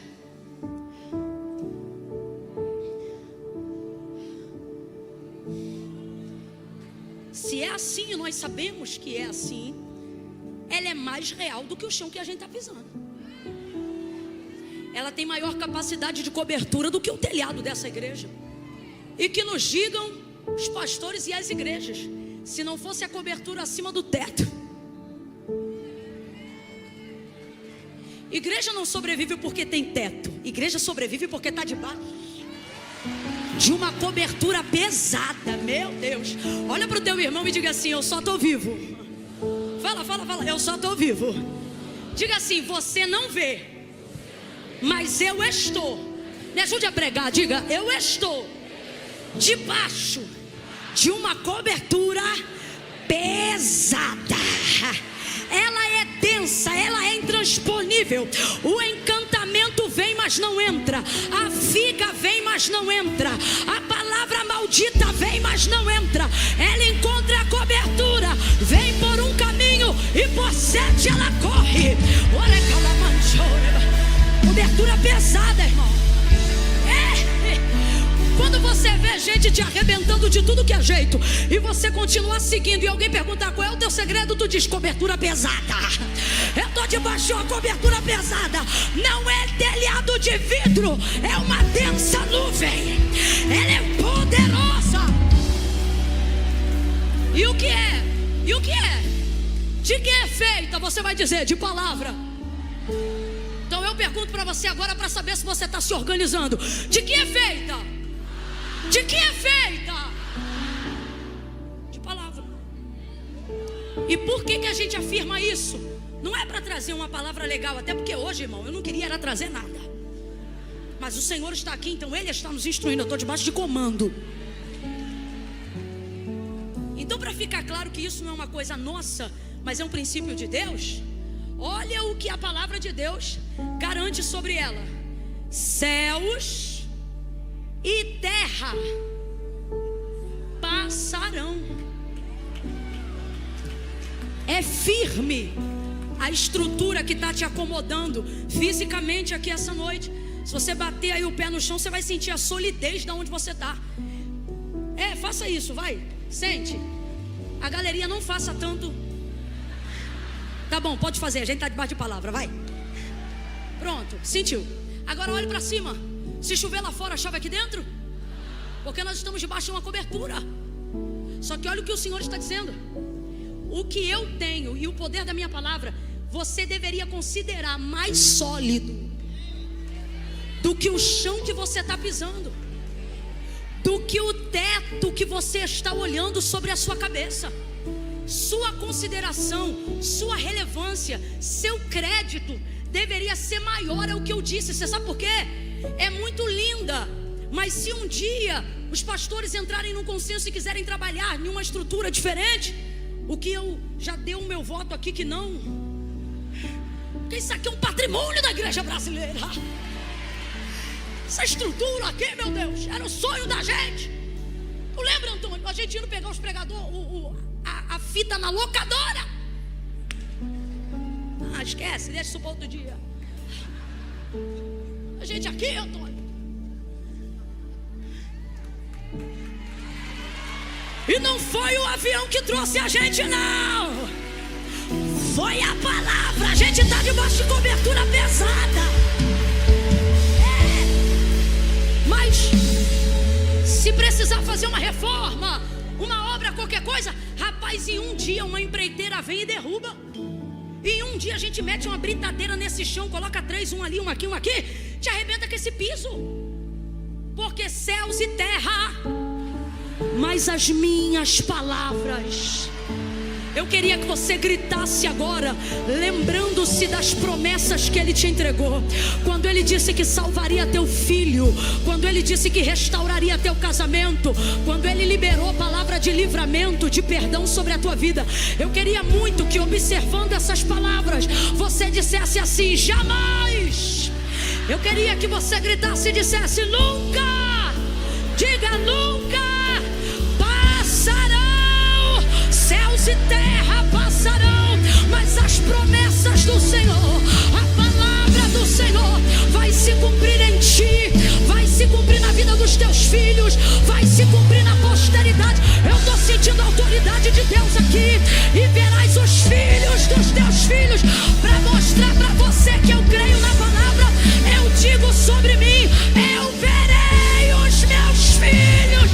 Se é assim, e nós sabemos que é assim, ela é mais real do que o chão que a gente está pisando. Ela tem maior capacidade de cobertura do que o telhado dessa igreja. E que nos digam os pastores e as igrejas, se não fosse a cobertura acima do teto. Igreja não sobrevive porque tem teto. Igreja sobrevive porque está debaixo. de uma cobertura pesada. Meu Deus. Olha para o teu irmão e diga assim: eu só estou vivo. Fala, eu só estou vivo. Diga assim: você não vê, mas eu estou. Me ajude a pregar, diga: eu estou debaixo de uma cobertura pesada. Ela é densa, ela é intransponível. O encantamento vem, mas não entra. A figa vem, mas não entra. A palavra maldita vem, mas não entra. Ela encontra a cobertura, vem por um caminho e por 7 ela corre. Cobertura pesada, irmão. Quando você vê gente te arrebentando de tudo que é jeito e você continua seguindo e alguém perguntar qual é o teu segredo, tu diz: cobertura pesada. Eu estou debaixo de uma cobertura pesada. Não é telhado de vidro, é uma densa nuvem. Ela é poderosa. E o que é? E o que é? De que é feita? Você vai dizer: de palavra. Então eu pergunto para você agora, para saber se você está se organizando: de que é feita? De que é feita? De palavra. E por que a gente afirma isso? Não é para trazer uma palavra legal, até porque hoje, irmão, eu não queria era trazer nada. Mas o Senhor está aqui, então Ele está nos instruindo. Eu estou debaixo de comando. Então, para ficar claro que isso não é uma coisa nossa, mas é um princípio de Deus, olha o que a palavra de Deus garante sobre ela: céus e terra passarão. É firme a estrutura que está te acomodando fisicamente aqui essa noite. Se você bater aí o pé no chão, você vai sentir a solidez de onde você está. Faça isso, vai, sente. A galeria não faça tanto. Tá bom, pode fazer, a gente está debaixo de palavra, vai. Pronto, sentiu. Agora olhe para cima. Se chover lá fora, chove aqui dentro? Porque nós estamos debaixo de uma cobertura. Só que olha o que o Senhor está dizendo: o que eu tenho e o poder da minha palavra, você deveria considerar mais sólido do que o chão que você está pisando, do que o teto que você está olhando sobre a sua cabeça. Sua consideração, sua relevância, seu crédito deveria ser maior. É o que eu disse. Você sabe por quê? É muito linda, mas se um dia os pastores entrarem num consenso e quiserem trabalhar em uma estrutura diferente, o que eu já dei o meu voto aqui que não, porque isso aqui é um patrimônio da igreja brasileira. Essa estrutura aqui, meu Deus, era o sonho da gente. Tu lembra, Antônio, a gente indo pegar os pregadores, a fita na locadora? Esquece, deixa isso para outro dia. A gente aqui, Antônio. E não foi o avião que trouxe a gente, não. Foi a palavra. A gente está debaixo de cobertura pesada. Mas se precisar fazer uma reforma, uma obra, qualquer coisa, rapaz, em um dia uma empreiteira vem e derruba. E um dia a gente mete uma britadeira nesse chão, coloca 3, um ali, um aqui, te arrebenta com esse piso. Porque céus e terra, mas as minhas palavras. Eu queria que você gritasse agora, lembrando-se das promessas que Ele te entregou. Quando Ele disse que salvaria teu filho, quando Ele disse que restauraria teu casamento, quando Ele liberou a palavra de livramento, de perdão sobre a tua vida. Eu queria muito que, observando essas palavras, você dissesse assim: jamais. Eu queria que você gritasse e dissesse: nunca. Diga: nunca. Passarão. Céus e terra passarão, mas as promessas do Senhor, a palavra do Senhor vai se cumprir em ti, vai se cumprir na vida dos teus filhos, vai se cumprir na posteridade. Eu estou sentindo a autoridade de Deus aqui. E verás os filhos dos teus filhos, para mostrar para você que eu creio na palavra. Eu digo sobre mim: eu verei os meus filhos,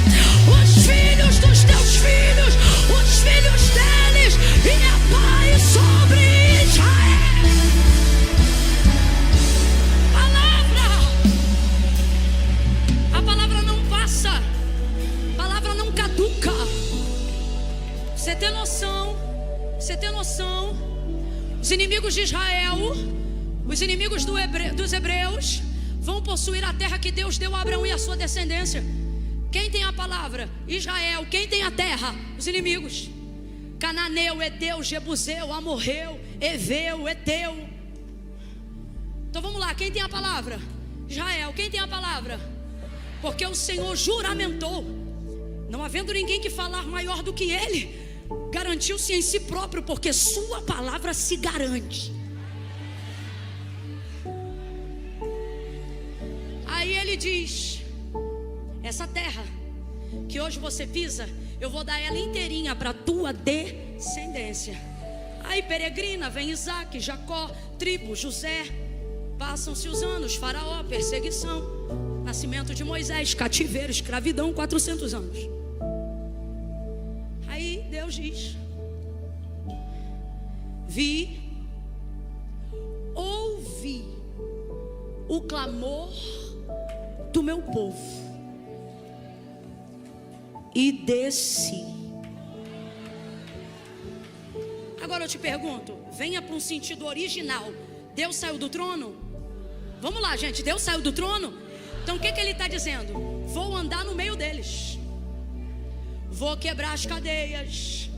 os filhos dos teus filhos, os filhos deles, e a paz sobre Israel. A palavra não passa Os inimigos de Israel, os inimigos dos hebreus, vão possuir a terra que Deus deu a Abraão e a sua descendência. Quem tem a palavra? Israel. Quem tem a terra? Os inimigos. Cananeu, Eteu, Jebuseu, Amorreu, Eveu, Eteu. Então vamos lá, quem tem a palavra? Israel. Quem tem a palavra? Porque o Senhor juramentou, não havendo ninguém que falar maior do que Ele, garantiu-se em si próprio, porque sua palavra se garante. Aí Ele diz: essa terra que hoje você pisa, eu vou dar ela inteirinha para a tua descendência. Aí peregrina, vem Isaac, Jacó, tribo, José. Passam-se os anos, Faraó, perseguição, nascimento de Moisés, cativeiro, escravidão, 400 anos. Aí Deus diz: ouvi o clamor do meu povo e desci. Agora eu te pergunto, venha para um sentido original. Deus saiu do trono? Vamos lá, gente, Deus saiu do trono? Então o que Ele está dizendo? Vou andar no meio deles, vou quebrar as cadeias,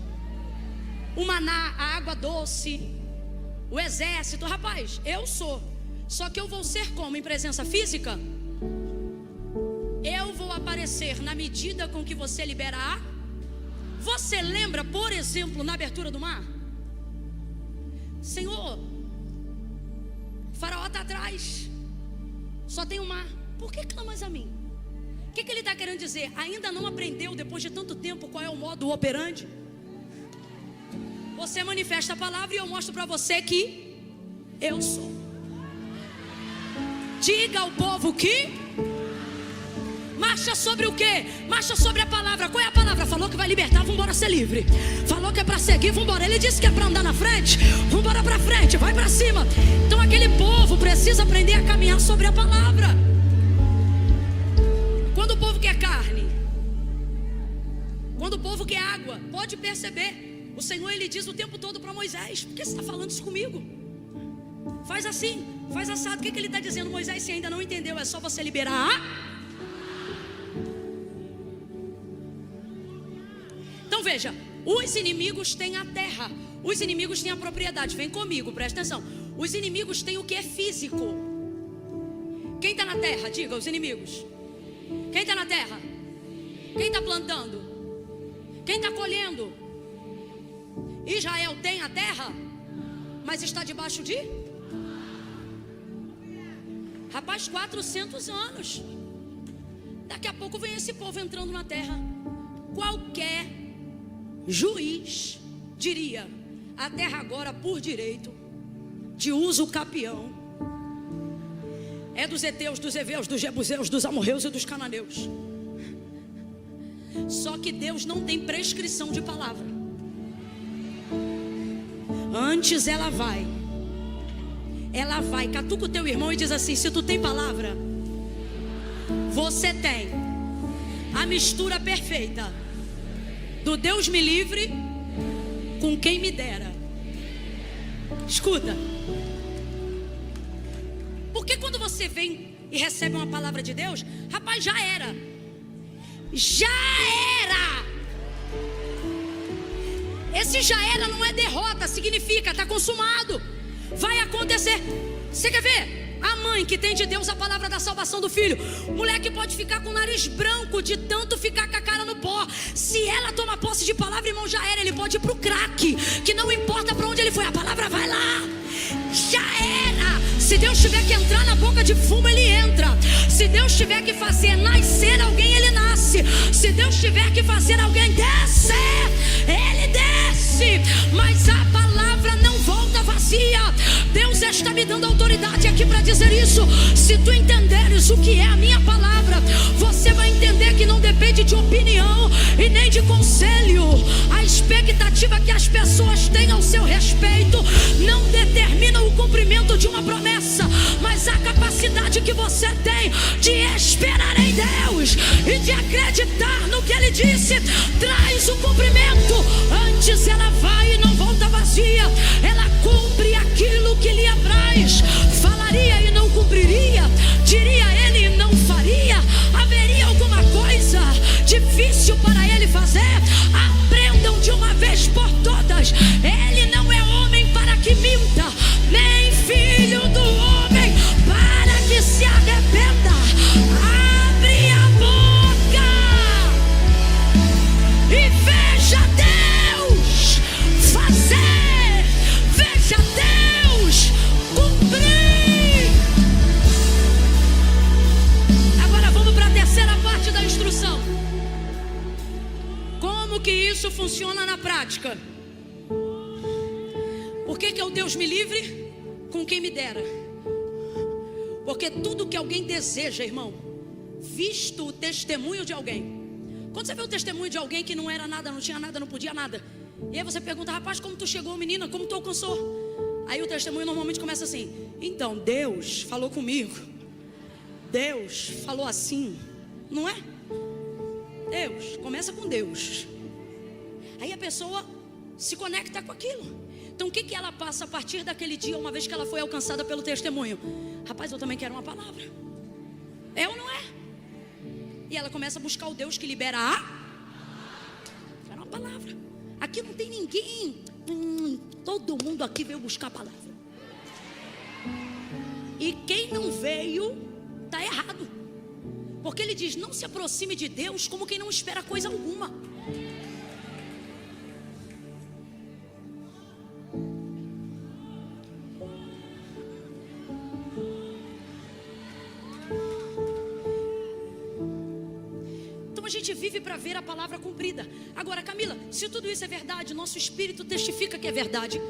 o maná, a água doce, o exército. Rapaz, eu sou. Só que eu vou ser como? Em presença física? Eu vou aparecer na medida com que você liberar. Você lembra, por exemplo, na abertura do mar? Senhor, Faraó está atrás, só tem o mar. Por que clamas a mim? O que Ele está querendo dizer? Ainda não aprendeu, depois de tanto tempo, qual é o modo operandi? Você manifesta a palavra e eu mostro para você que eu sou. Diga ao povo que marcha sobre o quê? Marcha sobre a palavra. Qual é a palavra? Falou que vai libertar, vamos embora ser livre. Falou que é para seguir, vamos embora. Ele disse que é para andar na frente, vamos embora para frente, vai para cima. Então aquele povo precisa aprender a caminhar sobre a palavra. Quando o povo quer carne, quando o povo quer água, pode perceber, o Senhor Ele diz o tempo todo para Moisés: por que você está falando isso comigo? Faz assim, faz assado. O que Ele está dizendo? Moisés, se ainda não entendeu, é só você liberar. Então veja, os inimigos têm a terra, os inimigos têm a propriedade. Vem comigo, presta atenção. Os inimigos têm o que é físico. Quem está na terra? Diga, os inimigos. Quem está na terra? Quem está plantando? Quem está colhendo? Israel tem a terra, mas está debaixo de? Rapaz, 400 anos. Daqui a pouco vem esse povo entrando na terra. Qualquer juiz diria: a terra agora por direito de uso capião é dos heteus, dos heveus, dos jebuseus, dos amorreus e dos cananeus. Só que Deus não tem prescrição de palavra. Antes ela vai, catuca o teu irmão e diz assim: se tu tem palavra, você tem a mistura perfeita do Deus me livre com quem me dera. Escuta, porque quando você vem e recebe uma palavra de Deus, rapaz, já era. Esse já era não é derrota, significa está consumado, vai acontecer. Você quer ver? A mãe que tem de Deus a palavra da salvação do filho, o moleque pode ficar com o nariz branco de tanto ficar com a cara no pó. Se ela toma posse de palavra, irmão, já era. Ele pode ir pro crack, que não importa para onde ele foi, a palavra vai lá. Já era. Se Deus tiver que entrar na boca de fumo, ele entra. Se Deus tiver que fazer nascer alguém, ele nasce. Se Deus tiver que fazer alguém descer, ele desce. Mas a palavra não volta vazia. Deus está me dando autoridade aqui para dizer isso. Se tu entenderes o que é a minha palavra, você vai entender que não depende de opinião e nem de conselho. A expectativa que as pessoas têm ao seu respeito não determina o cumprimento de uma promessa, mas a capacidade que você tem de esperar em Deus e de acreditar no que Ele disse traz o cumprimento. Antes ela vai e não volta vazia, ela cumpre funciona na prática. Por que é o Deus me livre? Com quem me dera. Porque tudo que alguém deseja, irmão, visto o testemunho de alguém. Quando você vê o testemunho de alguém que não era nada, não tinha nada, não podia nada, e aí você pergunta: rapaz, como tu chegou, menina? Como tu alcançou? Aí o testemunho normalmente começa assim: então, Deus falou comigo. Deus falou assim. Não é? Deus, começa com Deus. Aí a pessoa se conecta com aquilo. Então o que ela passa a partir daquele dia, uma vez que ela foi alcançada pelo testemunho? Rapaz, eu também quero uma palavra. É ou não é? E ela começa a buscar o Deus que libera quero uma palavra. Aqui não tem ninguém. Todo mundo aqui veio buscar a palavra. E quem não veio está errado. Porque ele diz: não se aproxime de Deus como quem não espera coisa alguma. Então a gente vive para ver a palavra cumprida. Agora, Camila, se tudo isso é verdade, nosso espírito testifica que é verdade,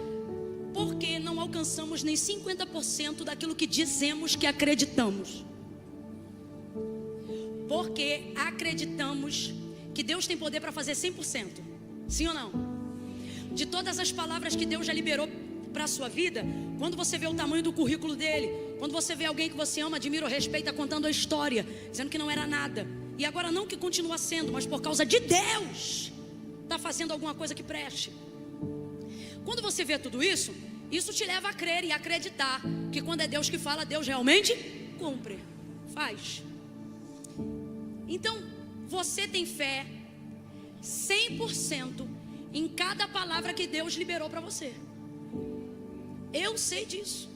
por que não alcançamos nem 50% daquilo que dizemos que acreditamos? Porque acreditamos que Deus tem poder para fazer 100%. Sim ou não? De todas as palavras que Deus já liberou para a sua vida, quando você vê o tamanho do currículo dele, quando você vê alguém que você ama, admira ou respeita, contando a história, dizendo que não era nada, e agora não que continua sendo, mas por causa de Deus está fazendo alguma coisa que preste. Quando você vê tudo isso, isso te leva a crer e acreditar que quando é Deus que fala, Deus realmente cumpre, faz. Então, você tem fé 100% em cada palavra que Deus liberou para você. Eu sei disso.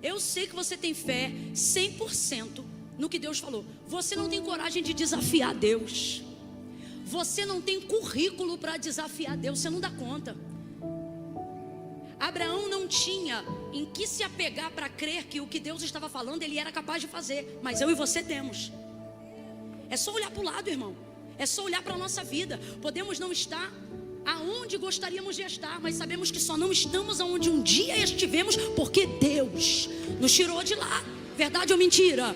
Eu sei que você tem fé 100% no que Deus falou. Você não tem coragem de desafiar Deus. Você não tem currículo para desafiar Deus. Você não dá conta. Abraão não tinha em que se apegar para crer que o que Deus estava falando ele era capaz de fazer. Mas eu e você temos. É só olhar para o lado, irmão. É só olhar para a nossa vida. Podemos não estar aonde gostaríamos de estar, mas sabemos que só não estamos aonde um dia estivemos porque Deus nos tirou de lá. Verdade ou mentira?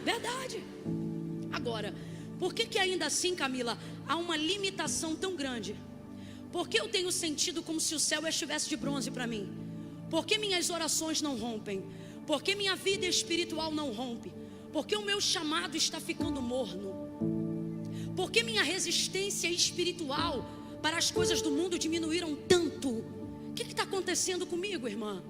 Verdade. Agora, por que ainda assim, Camila, há uma limitação tão grande? Porque eu tenho sentido como se o céu estivesse de bronze para mim? Porque minhas orações não rompem? Porque minha vida espiritual não rompe? Porque o meu chamado está ficando morno? Porque minha resistência espiritual para as coisas do mundo diminuíram tanto? O que está acontecendo comigo, irmã?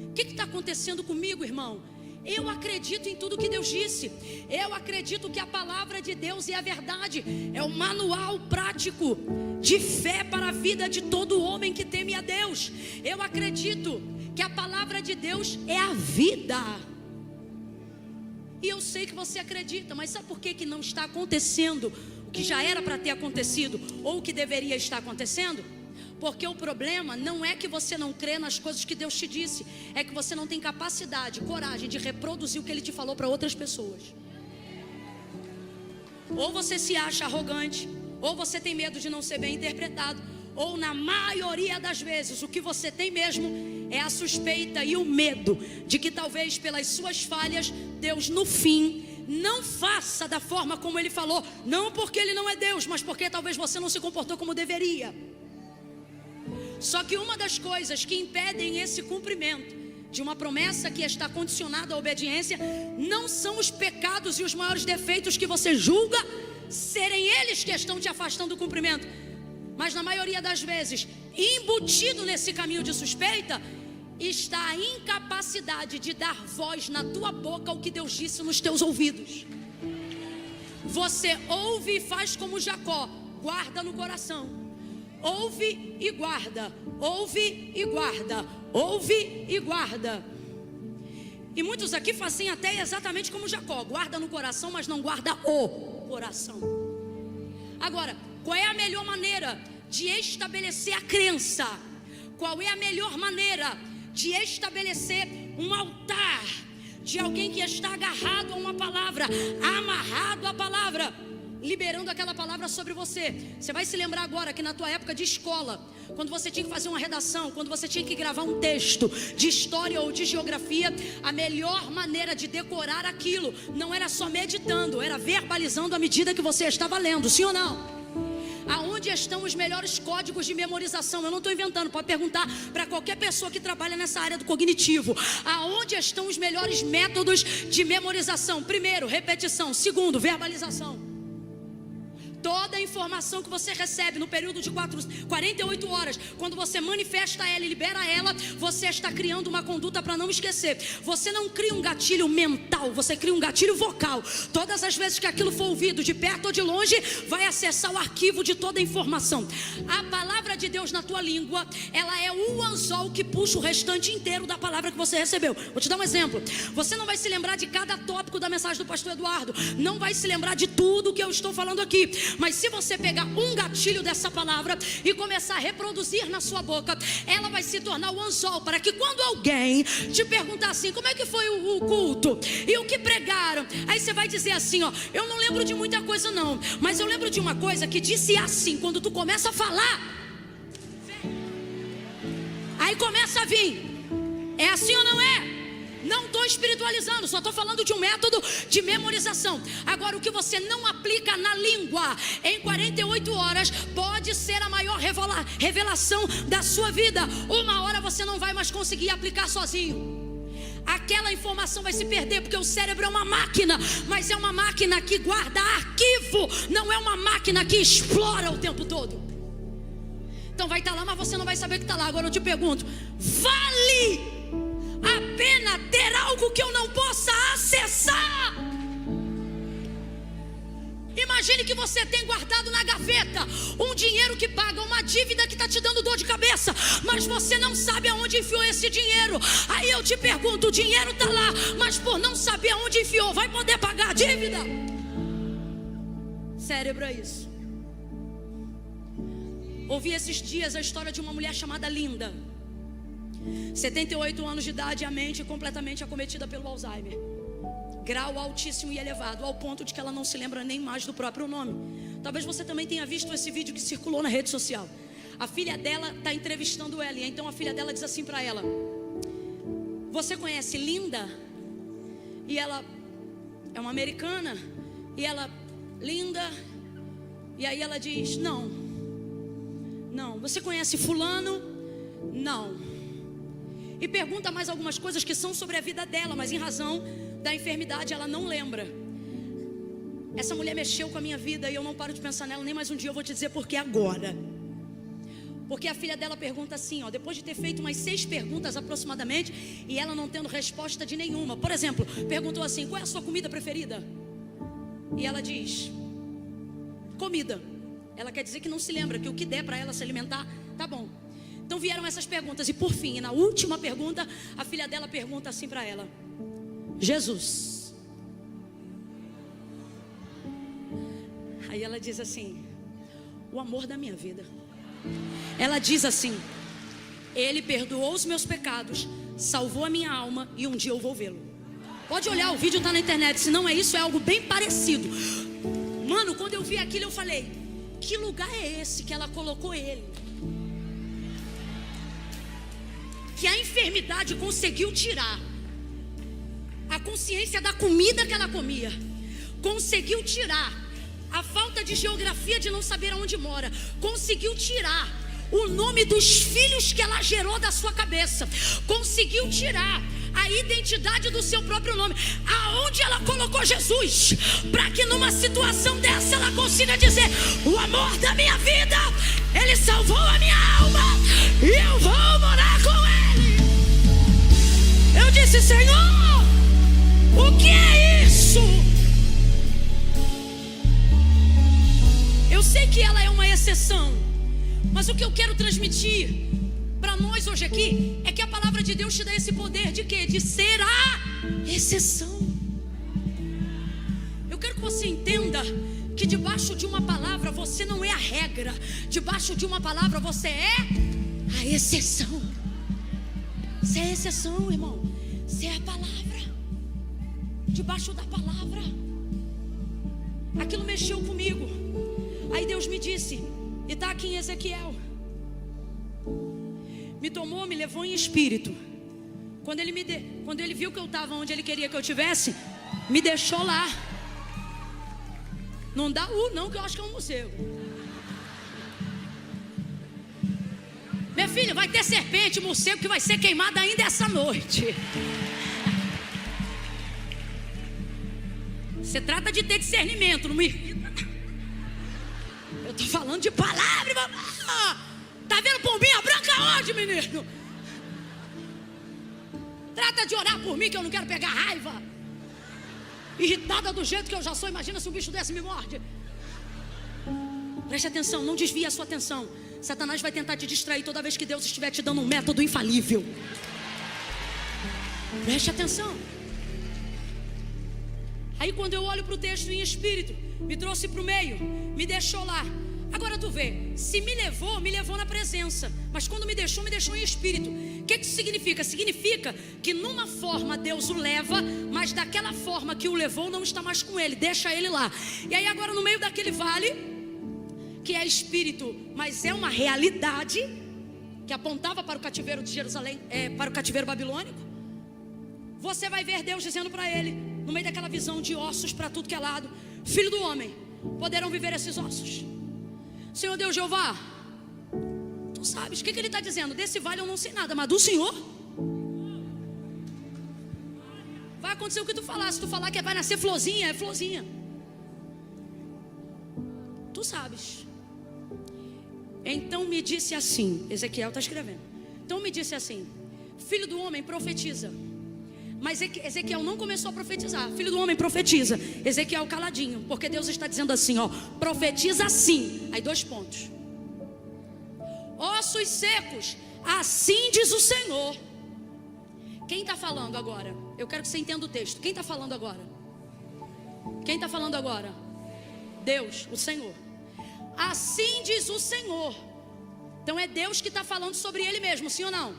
O que está acontecendo comigo, irmão? Eu acredito em tudo que Deus disse. Eu acredito que a palavra de Deus é a verdade. É o manual prático de fé para a vida de todo homem que teme a Deus. Eu acredito que a palavra de Deus é a vida. E eu sei que você acredita, mas sabe por que não está acontecendo o que já era para ter acontecido, ou o que deveria estar acontecendo? Porque o problema não é que você não crê nas coisas que Deus te disse, é que você não tem capacidade, coragem de reproduzir o que Ele te falou para outras pessoas. Ou você se acha arrogante, ou você tem medo de não ser bem interpretado, ou na maioria das vezes o que você tem mesmo é a suspeita e o medo de que talvez pelas suas falhas Deus no fim não faça da forma como Ele falou. Não porque Ele não é Deus, mas porque talvez você não se comportou como deveria. Só que uma das coisas que impedem esse cumprimento de uma promessa que está condicionada à obediência não são os pecados e os maiores defeitos que você julga serem eles que estão te afastando do cumprimento, mas na maioria das vezes, embutido nesse caminho de suspeita, está a incapacidade de dar voz na tua boca ao que Deus disse nos teus ouvidos. Você ouve e faz como Jacó, guarda no coração. Ouve e guarda, ouve e guarda, ouve e guarda. E muitos aqui fazem até exatamente como Jacó, guarda no coração, mas não guarda o coração. Agora, qual é a melhor maneira de estabelecer a crença? Qual é a melhor maneira de estabelecer um altar de alguém que está agarrado a uma palavra, amarrado à palavra? liberando aquela palavra sobre você. Você vai se lembrar agora que na tua época de escola, quando você tinha que fazer uma redação, quando você tinha que gravar um texto de história ou de geografia, a melhor maneira de decorar aquilo não era só meditando, era verbalizando à medida que você estava lendo, sim ou não? Aonde estão os melhores códigos de memorização? Eu não estou inventando, pode perguntar para qualquer pessoa que trabalha nessa área do cognitivo. Aonde estão os melhores métodos de memorização? Primeiro, repetição. Segundo, verbalização. Toda a informação que você recebe no período de 48 horas, quando você manifesta ela e libera ela, você está criando uma conduta para não esquecer. Você não cria um gatilho mental, você cria um gatilho vocal. Todas as vezes que aquilo for ouvido, de perto ou de longe, vai acessar o arquivo de toda a informação. A palavra de Deus na tua língua, ela é o anzol que puxa o restante inteiro da palavra que você recebeu. Vou te dar um exemplo. Você não vai se lembrar de cada tópico da mensagem do pastor Eduardo, não vai se lembrar de tudo que eu estou falando aqui. Mas se você pegar um gatilho dessa palavra e começar a reproduzir na sua boca, ela vai se tornar o anzol para que quando alguém te perguntar assim, como é que foi o culto? E o que pregaram? Aí você vai dizer assim, ó, eu não lembro de muita coisa não, mas eu lembro de uma coisa que disse assim, quando tu começa a falar, aí começa a vir. É assim ou não é? Não estou espiritualizando, só estou falando de um método de memorização. Agora, o que você não aplica na língua em 48 horas pode ser a maior revelação da sua vida. Uma hora você não vai mais conseguir aplicar sozinho. Aquela informação vai se perder, porque o cérebro é uma máquina, mas é uma máquina que guarda arquivo, não é uma máquina que explora o tempo todo. Então vai estar lá, mas você não vai saber que está lá. Agora eu te pergunto, vale a pena ter algo que eu não possa acessar? Imagine que você tem guardado na gaveta um dinheiro que paga uma dívida que está te dando dor de cabeça, mas você não sabe aonde enfiou esse dinheiro. Aí eu te pergunto, o dinheiro está lá, mas por não saber aonde enfiou, vai poder pagar a dívida? Cérebro é isso. Ouvi esses dias a história de uma mulher chamada Linda, 78 anos de idade, a mente completamente acometida pelo Alzheimer, grau altíssimo e elevado, ao ponto de que ela não se lembra nem mais do próprio nome. Talvez você também tenha visto esse vídeo que circulou na rede social. A filha dela está entrevistando ela, e então a filha dela diz assim para ela, você conhece Linda? E ela é uma americana, e ela, Linda, e aí ela diz, não. Você conhece fulano? Não. E pergunta mais algumas coisas que são sobre a vida dela, mas em razão da enfermidade ela não lembra. Essa mulher mexeu com a minha vida e eu não paro de pensar nela nem mais um dia. Eu vou te dizer por que agora. Porque a filha dela pergunta assim, ó, depois de ter feito umas 6 perguntas aproximadamente, e ela não tendo resposta de nenhuma. Por exemplo, perguntou assim, qual é a sua comida preferida? E ela diz, comida. Ela quer dizer que não se lembra, que o que der para ela se alimentar, tá bom. Então vieram essas perguntas, e por fim, na última pergunta, a filha dela pergunta assim para ela, Jesus. Aí ela diz assim, o amor da minha vida. Ela diz assim, ele perdoou os meus pecados, salvou a minha alma, e um dia eu vou vê-lo. Pode olhar, o vídeo está na internet. Se não é isso, é algo bem parecido. Mano, quando eu vi aquilo eu falei, que lugar é esse que ela colocou ele? Que a enfermidade conseguiu tirar a consciência da comida que ela comia, conseguiu tirar a falta de geografia de não saber aonde mora, conseguiu tirar o nome dos filhos que ela gerou da sua cabeça, conseguiu tirar a identidade do seu próprio nome. Aonde ela colocou Jesus, para que numa situação dessa ela consiga dizer, o amor da minha vida, ele salvou a minha alma, e eu vou morar com ele. Eu disse, Senhor, o que é isso? Eu sei que ela é uma exceção, mas o que eu quero transmitir para nós hoje aqui é que a palavra de Deus te dá esse poder de quê? De ser a exceção. Eu quero que você entenda que debaixo de uma palavra você não é a regra, debaixo de uma palavra você é a exceção. Você é a exceção, irmão. Você é a palavra. Debaixo da palavra Aquilo mexeu comigo. Aí Deus me disse, e está aqui em Ezequiel, me tomou, me levou em espírito. Quando ele viu que eu estava onde ele queria que eu estivesse, me deixou lá. Não dá não, que eu acho que é um morcego. Minha filha, vai ter serpente, morcego que vai ser queimado ainda essa noite. Você trata de ter discernimento, não me irrita. Eu estou falando de palavra. Tá vendo pombinha branca onde, menino? Trata de orar por mim, que eu não quero pegar raiva. Irritada do jeito que eu já sou, imagina se um bicho desse me morde. Preste atenção, não desvie a sua atenção. Satanás vai tentar te distrair toda vez que Deus estiver te dando um método infalível. Preste atenção. Aí quando eu olho para o texto em espírito, me trouxe para o meio, me deixou lá. Agora tu vê, se me levou na presença. Mas quando me deixou em espírito. O que isso significa? Significa que numa forma Deus o leva, mas daquela forma que o levou não está mais com ele, deixa ele lá. E aí agora no meio daquele vale, que é espírito, mas é uma realidade, que apontava para o cativeiro de Jerusalém, para o cativeiro babilônico. Você vai ver Deus dizendo para ele, no meio daquela visão de ossos para tudo que é lado: filho do homem, poderão viver esses ossos? Senhor Deus Jeová, tu sabes, o que ele está dizendo? Desse vale eu não sei nada, mas do Senhor vai acontecer o que tu falar. Se tu falar que vai nascer florzinha, é florzinha. Tu sabes. Então me disse assim, Ezequiel está escrevendo. Então me disse assim: filho do homem, profetiza. Mas Ezequiel não começou a profetizar. Filho do homem, profetiza. Ezequiel caladinho, porque Deus está dizendo assim, ó: profetiza assim. Aí 2 pontos. Ossos secos, assim diz o Senhor. Quem está falando agora? Eu quero que você entenda o texto. Quem está falando agora? Quem está falando agora? Deus, o Senhor. Assim diz o Senhor. Então é Deus que está falando sobre ele mesmo, sim ou não?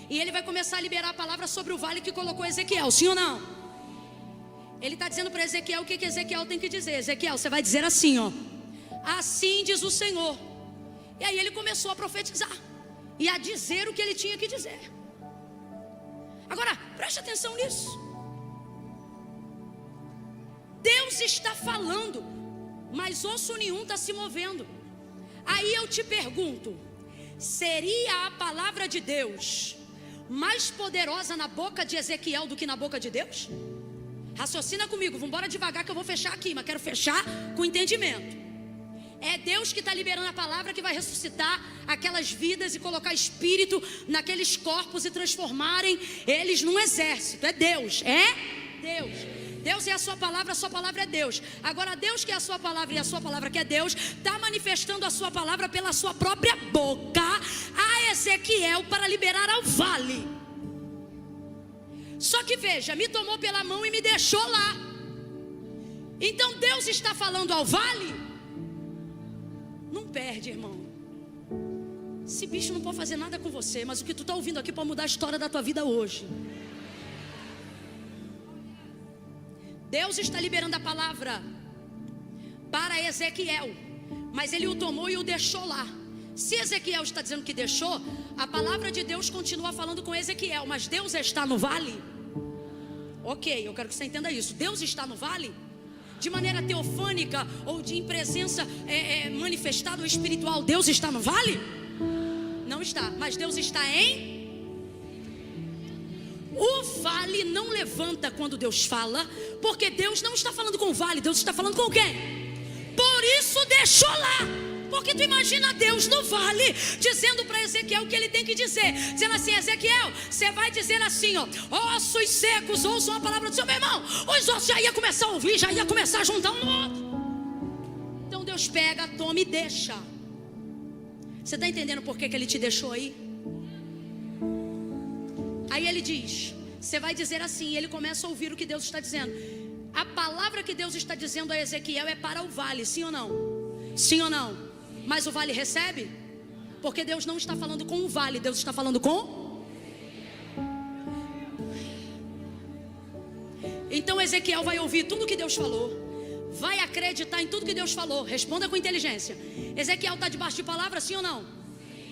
E ele vai começar a liberar a palavra sobre o vale que colocou Ezequiel, sim ou não? Ele está dizendo para Ezequiel o que Ezequiel tem que dizer. Ezequiel, você vai dizer assim, ó: assim diz o Senhor. E aí ele começou a profetizar e a dizer o que ele tinha que dizer. Agora, preste atenção nisso. Deus está falando, mas osso nenhum está se movendo. Aí eu te pergunto: seria a palavra de Deus mais poderosa na boca de Ezequiel do que na boca de Deus? Raciocina comigo, vamos embora devagar que eu vou fechar aqui, mas quero fechar com entendimento. É Deus que está liberando a palavra que vai ressuscitar aquelas vidas e colocar espírito naqueles corpos e transformarem eles num exército. É Deus, Deus. Deus é a sua palavra é Deus. Agora Deus que é a sua palavra e a sua palavra que é Deus, está manifestando a sua palavra pela sua própria boca a Ezequiel para liberar ao vale. Só que veja, me tomou pela mão e me deixou lá. Então Deus está falando ao vale? Não perde, irmão. Esse bicho não pode fazer nada com você, mas o que tu está ouvindo aqui pode mudar a história da tua vida hoje. Deus está liberando a palavra para Ezequiel, mas ele o tomou e o deixou lá. Se Ezequiel está dizendo que deixou, a palavra de Deus continua falando com Ezequiel, mas Deus está no vale? Ok, eu quero que você entenda isso. Deus está no vale? De maneira teofânica ou de em presença manifestada ou espiritual, Deus está no vale? Não está, mas Deus está em... O vale não levanta quando Deus fala, porque Deus não está falando com o vale, Deus está falando com quem? Por isso deixou lá. Porque tu imagina Deus no vale dizendo para Ezequiel o que ele tem que dizer, dizendo assim: Ezequiel, você vai dizer assim, ó: ossos secos, ouçam a palavra do Senhor. Meu irmão, os ossos já ia começar a ouvir, já ia começar a juntar um no outro. Então Deus pega, toma e deixa. Você está entendendo por que ele te deixou aí? Aí ele diz: você vai dizer assim. E ele começa a ouvir o que Deus está dizendo. A palavra que Deus está dizendo a Ezequiel é para o vale, sim ou não? Sim ou não? Mas o vale recebe? Porque Deus não está falando com o vale, Deus está falando com... Então Ezequiel vai ouvir tudo que Deus falou, vai acreditar em tudo que Deus falou. Responda com inteligência. Ezequiel está debaixo de palavra, sim ou não?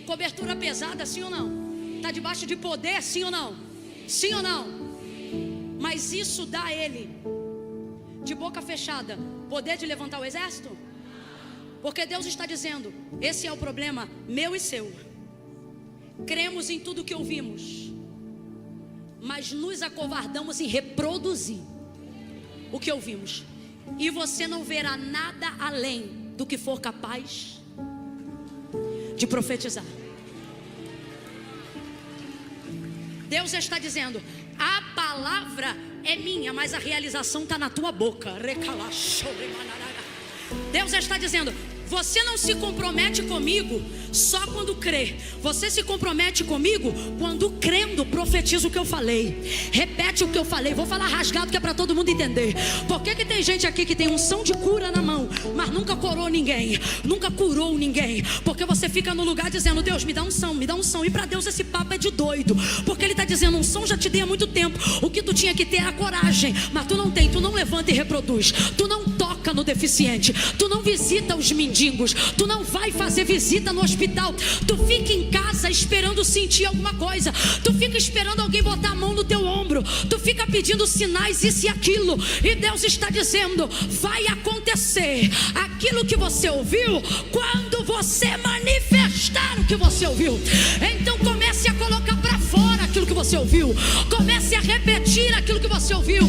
Cobertura pesada, sim ou não? Está debaixo de poder, sim ou não? Sim ou não? Mas isso dá a ele, de boca fechada, poder de levantar o exército? Porque Deus está dizendo: esse é o problema meu e seu. Cremos em tudo que ouvimos, mas nos acovardamos em reproduzir o que ouvimos. E você não verá nada além do que for capaz de profetizar. Deus está dizendo: a palavra é minha, mas a realização está na tua boca. Deus está dizendo: você não se compromete comigo só quando crê. Você se compromete comigo quando crendo profetiza o que eu falei. Repete o que eu falei. Vou falar rasgado que é para todo mundo entender. Por que tem gente aqui que tem unção de cura na mão, mas nunca curou ninguém? Nunca curou ninguém. Porque você fica no lugar dizendo: Deus, me dá unção, me dá unção. E para Deus esse papo é de doido. Porque Ele está dizendo: unção já te dei há muito tempo. O que tu tinha que ter era coragem. Mas tu não tem, tu não levanta e reproduz. Tu não toca no deficiente. Tu não visita os mendigos. Tu não vai fazer visita no hospital. Tu fica em casa esperando sentir alguma coisa. Tu fica esperando alguém botar a mão no teu ombro. Tu fica pedindo sinais, isso e aquilo. E Deus está dizendo: vai acontecer aquilo que você ouviu quando você manifestar o que você ouviu. Então comece a colocar para fora aquilo que você ouviu. Comece a repetir aquilo que você ouviu.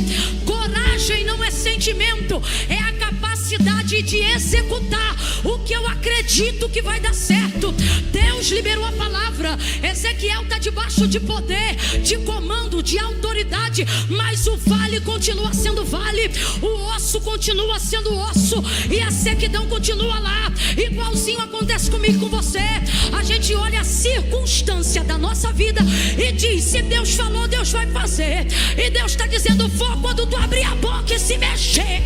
Coragem não é sentimento, é a capacidade de executar o que eu acredito que vai dar certo. Deus liberou a palavra. Ezequiel está debaixo de poder, de comando, de autoridade, mas o vale continua sendo vale, o osso continua sendo osso, e a sequidão continua lá. Igualzinho acontece comigo e com você. A gente olha a circunstância da nossa vida e diz: se Deus falou, Deus vai fazer. E Deus está dizendo: vou quando tu abrir a boca e se mexer.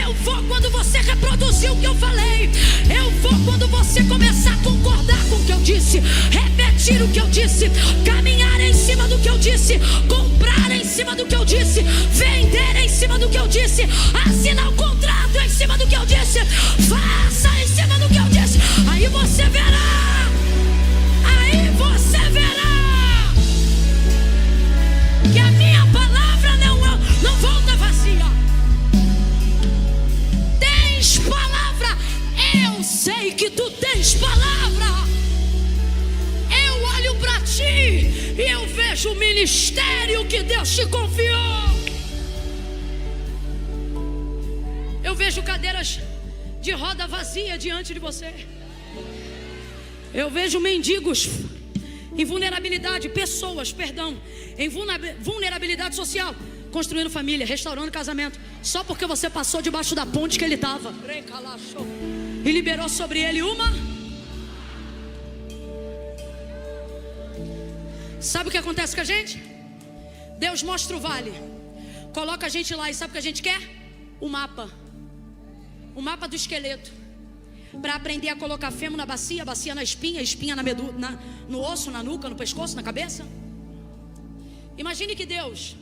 Eu vou quando você reproduzir o que eu falei. Eu vou quando você começar a concordar com o que eu disse, repetir o que eu disse, caminhar em cima do que eu disse, comprar em cima do que eu disse, vender em cima do que eu disse, assinar o contrato em cima do que eu disse, faça em cima do que eu disse. Aí você verá, aí você verá que a minha palavra não volta vazia. Tens palavra, eu sei que tu tens palavra. Eu olho para ti e eu vejo o ministério que Deus te confiou. Eu vejo cadeiras de roda vazia diante de você. Eu vejo mendigos em vulnerabilidade, pessoas, em vulnerabilidade social, construindo família, restaurando casamento, só porque você passou debaixo da ponte que ele estava e liberou sobre ele uma. Sabe o que acontece com a gente? Deus mostra o vale, coloca a gente lá, e sabe o que a gente quer? O mapa do esqueleto, para aprender a colocar fêmur na bacia, bacia na espinha, espinha no osso, na nuca, no pescoço, na cabeça. Imagine que Deus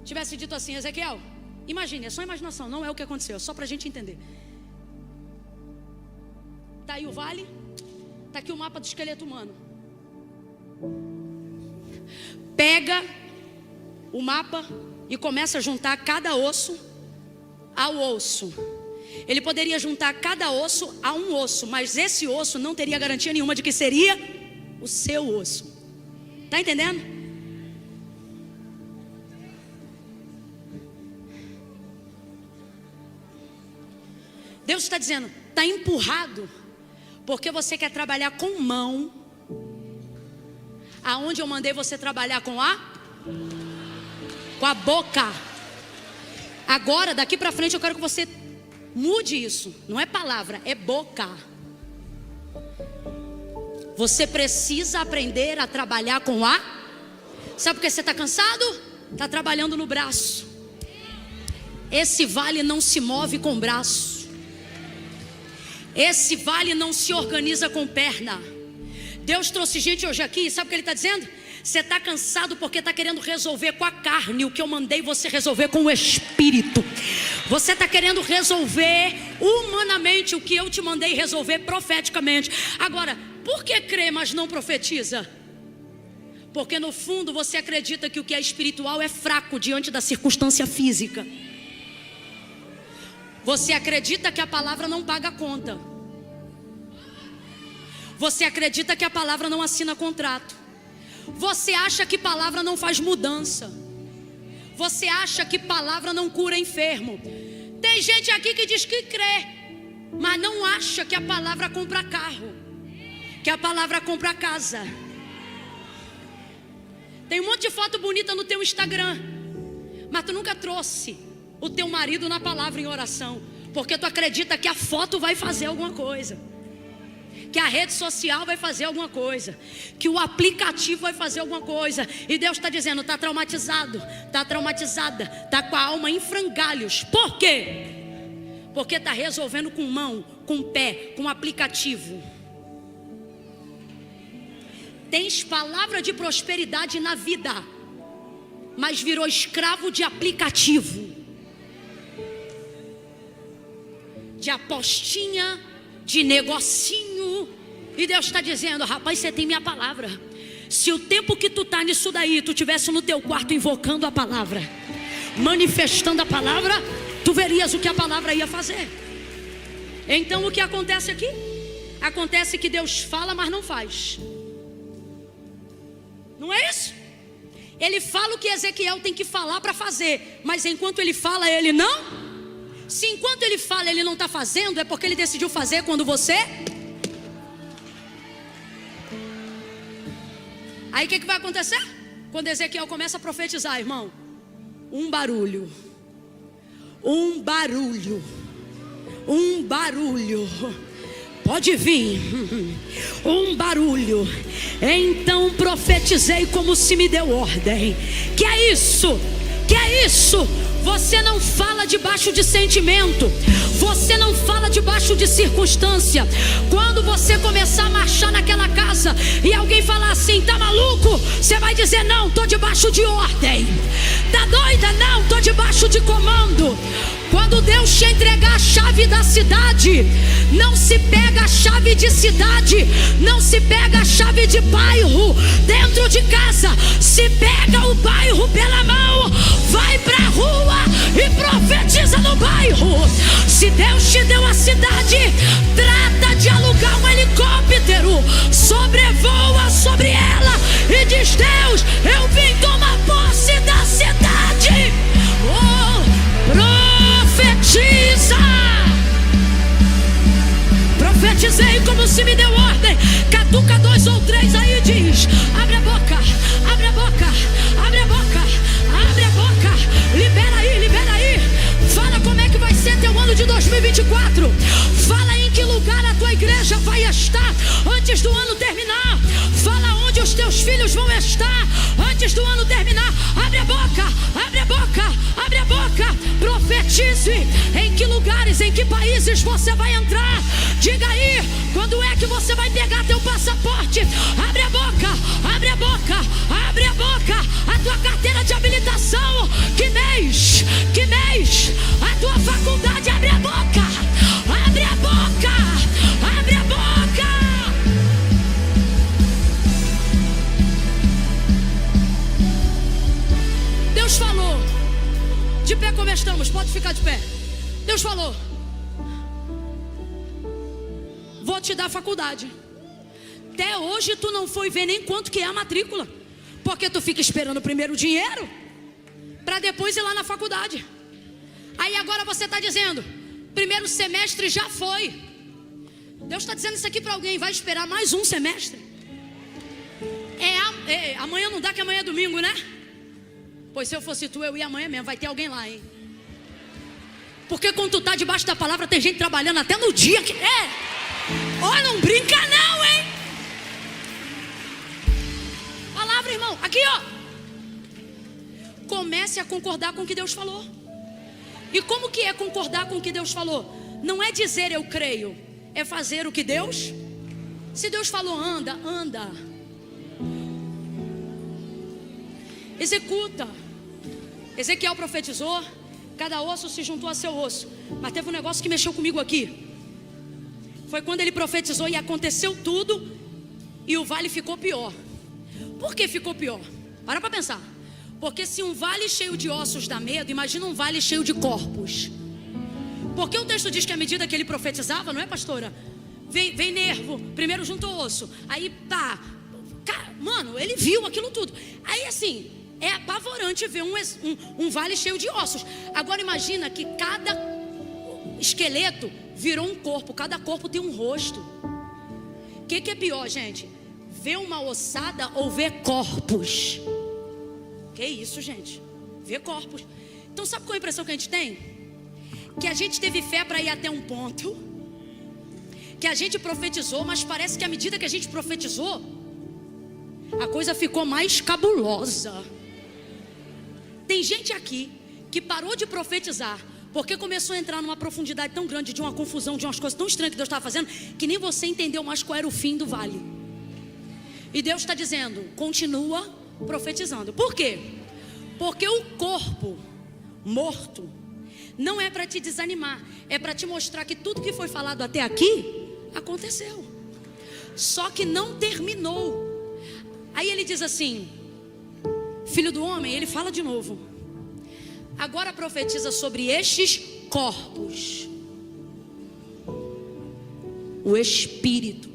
tivesse dito assim: Ezequiel, imagine, é só imaginação, não é o que aconteceu, é só para a gente entender. Está aí o vale, está aqui o mapa do esqueleto humano. Pega o mapa e começa a juntar cada osso ao osso. Ele poderia juntar cada osso a um osso, mas esse osso não teria garantia nenhuma de que seria o seu osso. Está entendendo? Deus está dizendo: está empurrado, porque você quer trabalhar com mão, aonde eu mandei você trabalhar com a boca. Agora, daqui para frente, eu quero que você mude isso. Não é palavra, é boca. Você precisa aprender a trabalhar com a. Sabe por que você está cansado? Está trabalhando no braço. Esse vale não se move com braço. Esse vale não se organiza com perna. Deus trouxe gente hoje aqui, sabe o que Ele está dizendo? Você está cansado porque está querendo resolver com a carne o que eu mandei você resolver com o Espírito. Você está querendo resolver humanamente o que eu te mandei resolver profeticamente. Agora, por que crê, mas não profetiza? Porque no fundo você acredita que o que é espiritual é fraco diante da circunstância física. Você acredita que a palavra não paga a conta. Você acredita que a palavra não assina contrato. Você acha que palavra não faz mudança. Você acha que palavra não cura enfermo. Tem gente aqui que diz que crê, mas não acha que a palavra compra carro, que a palavra compra casa. Tem um monte de foto bonita no teu Instagram, mas tu nunca trouxe o teu marido na palavra em oração, porque tu acredita que a foto vai fazer alguma coisa, que a rede social vai fazer alguma coisa, que o aplicativo vai fazer alguma coisa. E Deus está dizendo, está traumatizado, está traumatizada, está com a alma em frangalhos. Por quê? Porque está resolvendo com mão, com pé, com aplicativo. Tens palavra de prosperidade na vida, mas virou escravo de aplicativo, de apostinha, de negocinho. E Deus está dizendo, rapaz, você tem minha palavra. Se o tempo que tu está nisso daí, tu estivesse no teu quarto invocando a palavra, manifestando a palavra, tu verias o que a palavra ia fazer. Então o que acontece aqui? Acontece que Deus fala, mas não faz. Não é isso? Ele fala o que Ezequiel tem que falar para fazer, mas enquanto ele fala, ele não. Se enquanto ele fala, ele não está fazendo, é porque ele decidiu fazer quando você. Aí o que vai acontecer? Quando Ezequiel começa a profetizar, irmão, um barulho, pode vir, um barulho. Então profetizei como se me deu ordem. Que é isso? Que é isso? Você não fala debaixo de sentimento, você não fala debaixo de circunstância. Quando você começar a marchar naquela casa e alguém falar assim, tá maluco? Você vai dizer, não, tô debaixo de ordem. Tá doida? Não, tô debaixo de comando. Quando Deus te entregar a chave da cidade, não se pega a chave de cidade, não se pega a chave de bairro dentro de casa, se pega o bairro pela mão, vai pra rua e profetiza no bairro. Se Deus te deu a cidade, trata de alugar um helicóptero, sobrevoa sobre ela e diz, Deus, eu vim tomar posse da cidade. Profetiza. Profetizei como se me deu ordem. Catuca 2 ou 3 aí diz, abre a boca, abre a boca, abre a boca, abre a boca. Libera aí, libera aí. Fala como é que vai ser teu ano de 2024. Fala em que lugar a tua igreja vai estar antes do ano terminar. Fala onde os teus filhos vão estar antes do ano terminar. Abre a boca, abre a boca, abre a boca. Profetize em que lugares, em que países você vai entrar. Diga aí, quando é que você vai pegar teu passaporte. Abre a boca, abre a boca, abre a boca. A tua carteira de habilitação, que mês, que mês. A tua faculdade, abre a boca, abre a boca, abre a boca. Deus falou. De pé como estamos, pode ficar de pé. Deus falou, vou te dar faculdade. Até hoje tu não foi ver nem quanto que é a matrícula, porque tu fica esperando primeiro o dinheiro para depois ir lá na faculdade. Aí agora você está dizendo, primeiro semestre já foi. Deus está dizendo isso aqui para alguém, vai esperar mais um semestre. Amanhã não dá, que amanhã é domingo, né? Pois se eu fosse tu, eu ia amanhã mesmo. Vai ter alguém lá, hein? Porque quando tu tá debaixo da palavra, tem gente trabalhando até no dia que... Ó, não brinca não, hein? Palavra, irmão. Aqui, ó. Comece a concordar com o que Deus falou. E como que é concordar com o que Deus falou? Não é dizer eu creio, é fazer o que Deus... Se Deus falou anda, anda. Executa. Ezequiel profetizou, cada osso se juntou a seu osso. Mas teve um negócio que mexeu comigo aqui. Foi quando ele profetizou e aconteceu tudo, e o vale ficou pior. Por que ficou pior? Para pensar. Porque se um vale cheio de ossos dá medo, imagina um vale cheio de corpos. Porque o texto diz que à medida que ele profetizava, não é, pastora? Vem nervo, primeiro juntou osso, aí pá. Mano, ele viu aquilo tudo. Aí assim, é apavorante ver um vale cheio de ossos. Agora imagina que cada esqueleto virou um corpo, cada corpo tem um rosto. O que é pior, gente? Ver uma ossada ou ver corpos? Que isso, gente? Ver corpos. Então sabe qual é a impressão que a gente tem? Que a gente teve fé para ir até um ponto, que a gente profetizou, mas parece que à medida que a gente profetizou, a coisa ficou mais cabulosa. Tem gente aqui que parou de profetizar porque começou a entrar numa profundidade tão grande, de uma confusão, de umas coisas tão estranhas que Deus estava fazendo, que nem você entendeu mais qual era o fim do vale. E Deus está dizendo, continua profetizando. Por quê? Porque o corpo morto não é para te desanimar, é para te mostrar que tudo que foi falado até aqui aconteceu, só que não terminou. Aí ele diz assim: filho do homem, ele fala de novo, agora profetiza sobre estes corpos. O Espírito.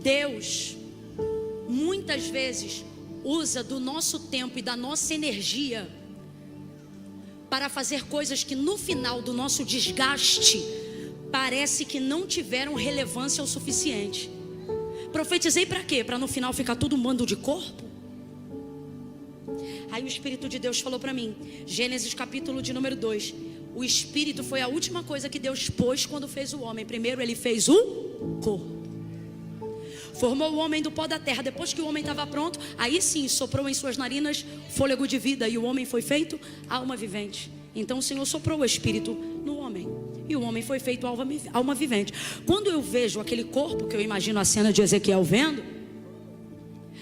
Deus muitas vezes usa do nosso tempo e da nossa energia para fazer coisas que no final do nosso desgaste parece que não tiveram relevância o suficiente. Profetizei para quê? Para no final ficar tudo um bando de corpo? Aí o Espírito de Deus falou para mim, Gênesis capítulo de número 2, o Espírito foi a última coisa que Deus pôs quando fez o homem. Primeiro ele fez o corpo, formou o homem do pó da terra. Depois que o homem estava pronto, aí sim soprou em suas narinas fôlego de vida, e o homem foi feito alma vivente. Então o Senhor soprou o Espírito no homem, e o homem foi feito alma vivente. Quando eu vejo aquele corpo, que eu imagino a cena de Ezequiel vendo,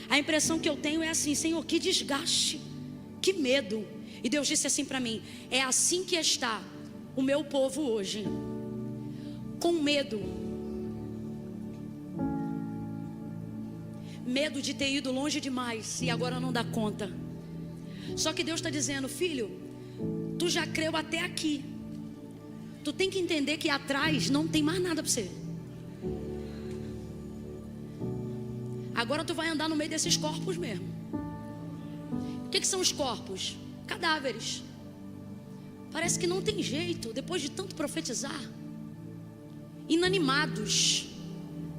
a impressão que eu tenho é assim: Senhor, que desgaste, que medo. E Deus disse assim para mim: é assim que está o meu povo hoje, com medo. Medo de ter ido longe demais e agora não dá conta. Só que Deus está dizendo: filho, tu já creu até aqui, tu tem que entender que atrás não tem mais nada para você. Agora tu vai andar no meio desses corpos mesmo. O que são os corpos? Cadáveres. Parece que não tem jeito, depois de tanto profetizar, inanimados.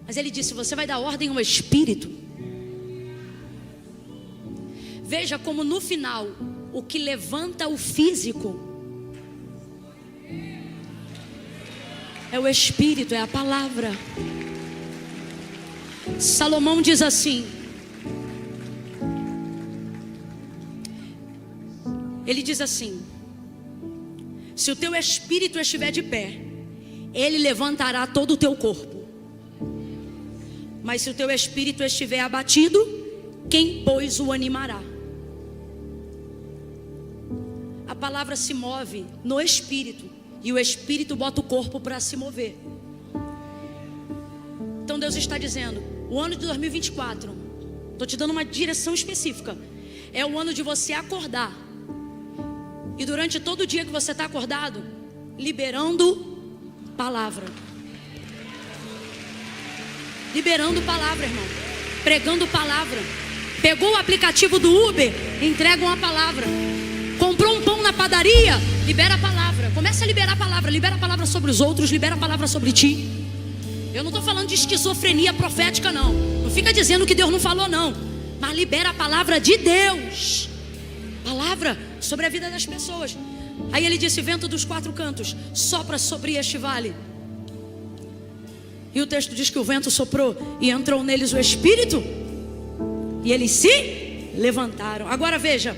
Mas ele disse: você vai dar ordem ao Espírito. Veja como no final o que levanta o físico é o Espírito, é a palavra. Salomão diz assim, ele diz assim: se o teu espírito estiver de pé, ele levantará todo o teu corpo. Mas se o teu espírito estiver abatido, quem pois o animará? A palavra se move no espírito, e o espírito bota o corpo para se mover. Então Deus está dizendo: o ano de 2024, estou te dando uma direção específica, é o ano de você acordar, e durante todo o dia que você está acordado, liberando palavra. Liberando palavra, irmão. Pregando palavra. Pegou o aplicativo do Uber, entrega uma palavra. Comprou um pão na padaria, libera a palavra. Começa a liberar a palavra. Libera a palavra sobre os outros, libera a palavra sobre ti. Eu não estou falando de esquizofrenia profética, não. Não fica dizendo que Deus não falou, não. Mas libera a palavra de Deus. Palavra sobre a vida das pessoas. Aí ele disse: vento dos quatro cantos, sopra sobre este vale. E o texto diz que o vento soprou e entrou neles o Espírito, e eles se levantaram. Agora veja,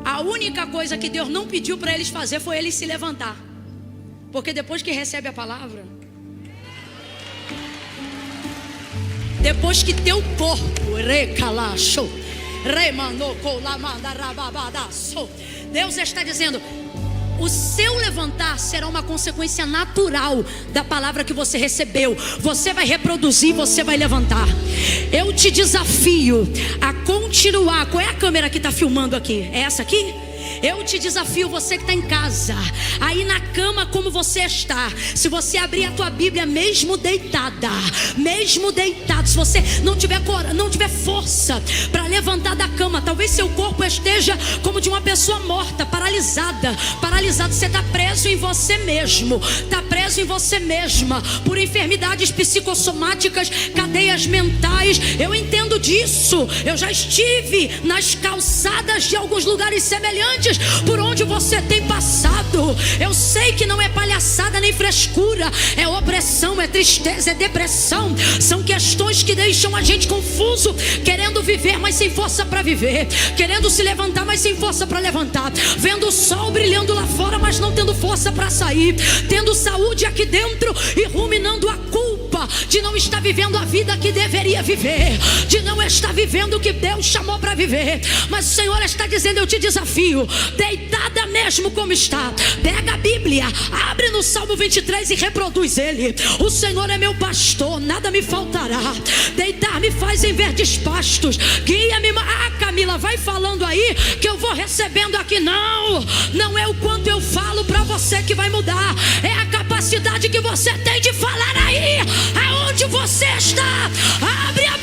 a única coisa que Deus não pediu para eles fazer foi eles se levantar, porque depois que recebe a palavra, depois que teu corpo recalacho, Deus está dizendo: o seu levantar será uma consequência natural da palavra que você recebeu. Você vai reproduzir, você vai levantar. Eu te desafio a continuar. Qual é a câmera que está filmando aqui? É essa aqui? Eu te desafio, você que está em casa, aí na cama como você está, se você abrir a tua Bíblia mesmo deitada, se você não tiver força para levantar da cama, talvez seu corpo esteja como de uma pessoa morta, paralisada, você está preso em você mesmo, está preso em você mesma, por enfermidades psicossomáticas, cadeias mentais. Eu entendo disso, eu já estive nas calçadas de alguns lugares semelhantes por onde você tem passado. Eu sei que não é palhaçada nem frescura, é opressão, é tristeza, é depressão. São questões que deixam a gente confuso, querendo viver, mas sem força para viver, querendo se levantar, mas sem força para levantar, vendo o sol brilhando lá fora, mas não tendo força para sair, tendo saúde aqui dentro e ruminando a culpa de não estar vivendo a vida que deveria viver, de não estar vivendo o que Deus chamou para viver. Mas o Senhor está dizendo: eu te desafio, deitada mesmo como está, pega a Bíblia, abre no Salmo 23 e reproduz ele. O Senhor é meu pastor, nada me faltará. Deitar-me faz em verdes pastos, guia-me. Camila, vai falando aí que eu vou recebendo aqui. Não é o quanto eu falo para você que vai mudar, é a capacidade que você tem de falar aí, aonde você está. Abre a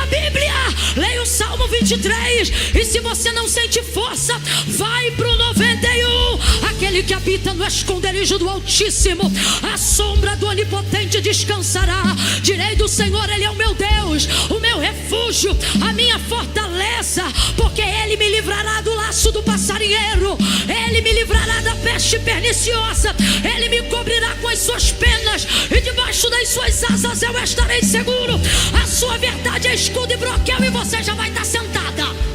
Bíblia, leia o Salmo 23, e se você não sente força, vai pro 91. Aquele que habita no esconderijo do Altíssimo, a sombra do Onipotente descansará. Direi do Senhor: Ele é o meu Deus, o meu refúgio, a minha fortaleza, porque Ele me livrará do laço do passarinheiro, Ele me livrará da peste perniciosa, Ele me cobrirá com as suas penas, e debaixo das suas asas eu estarei seguro. A sua verdade é escudo e broquel, e você já vai estar sentada.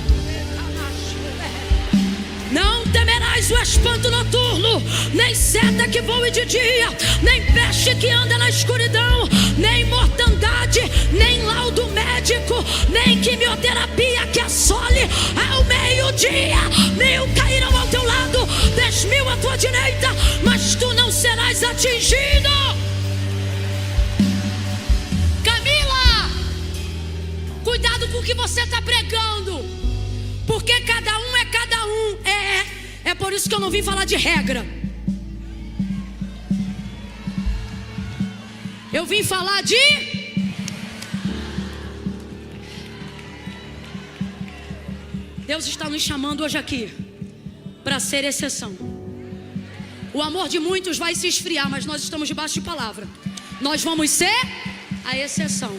Não temerás o espanto noturno, nem seta que voe de dia, nem peste que anda na escuridão, nem mortandade, nem laudo médico, nem quimioterapia que assole ao meio-dia. 1000 cairão ao teu lado, 10.000 à tua direita, mas tu não serás atingido. Camila, cuidado com o que você está pregando, porque cada um é cada um. É por isso que eu não vim falar de regra. Eu vim falar de... Deus está nos chamando hoje aqui para ser exceção. O amor de muitos vai se esfriar, mas nós estamos debaixo de palavra. Nós vamos ser a exceção.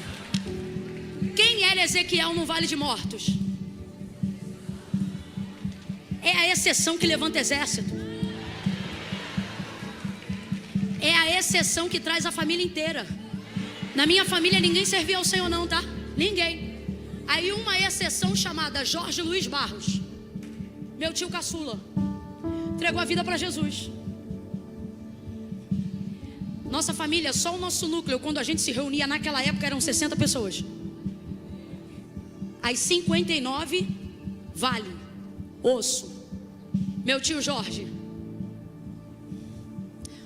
Quem era Ezequiel no Vale de Mortos? É a exceção que levanta exército. É a exceção que traz a família inteira. Na minha família ninguém servia ao Senhor não, tá? Ninguém. Aí uma exceção chamada Jorge Luiz Barros, meu tio caçula, entregou a vida para Jesus. Nossa família, só o nosso núcleo, quando a gente se reunia naquela época, eram 60 pessoas. As 59 vale osso. Meu tio Jorge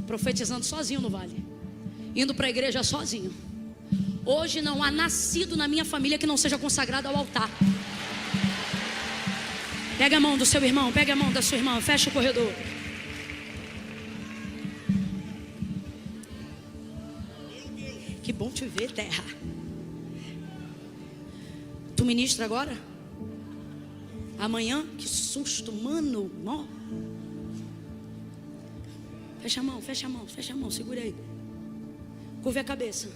profetizando sozinho no vale, indo para a igreja sozinho. Hoje não há nascido na minha família que não seja consagrado ao altar. Pega a mão do seu irmão, pega a mão da sua irmã, fecha o corredor. Que bom te ver, terra. Tu ministra agora? Amanhã? Que susto, mano. Ó. Fecha a mão, fecha a mão, fecha a mão, segura aí. Curve a cabeça.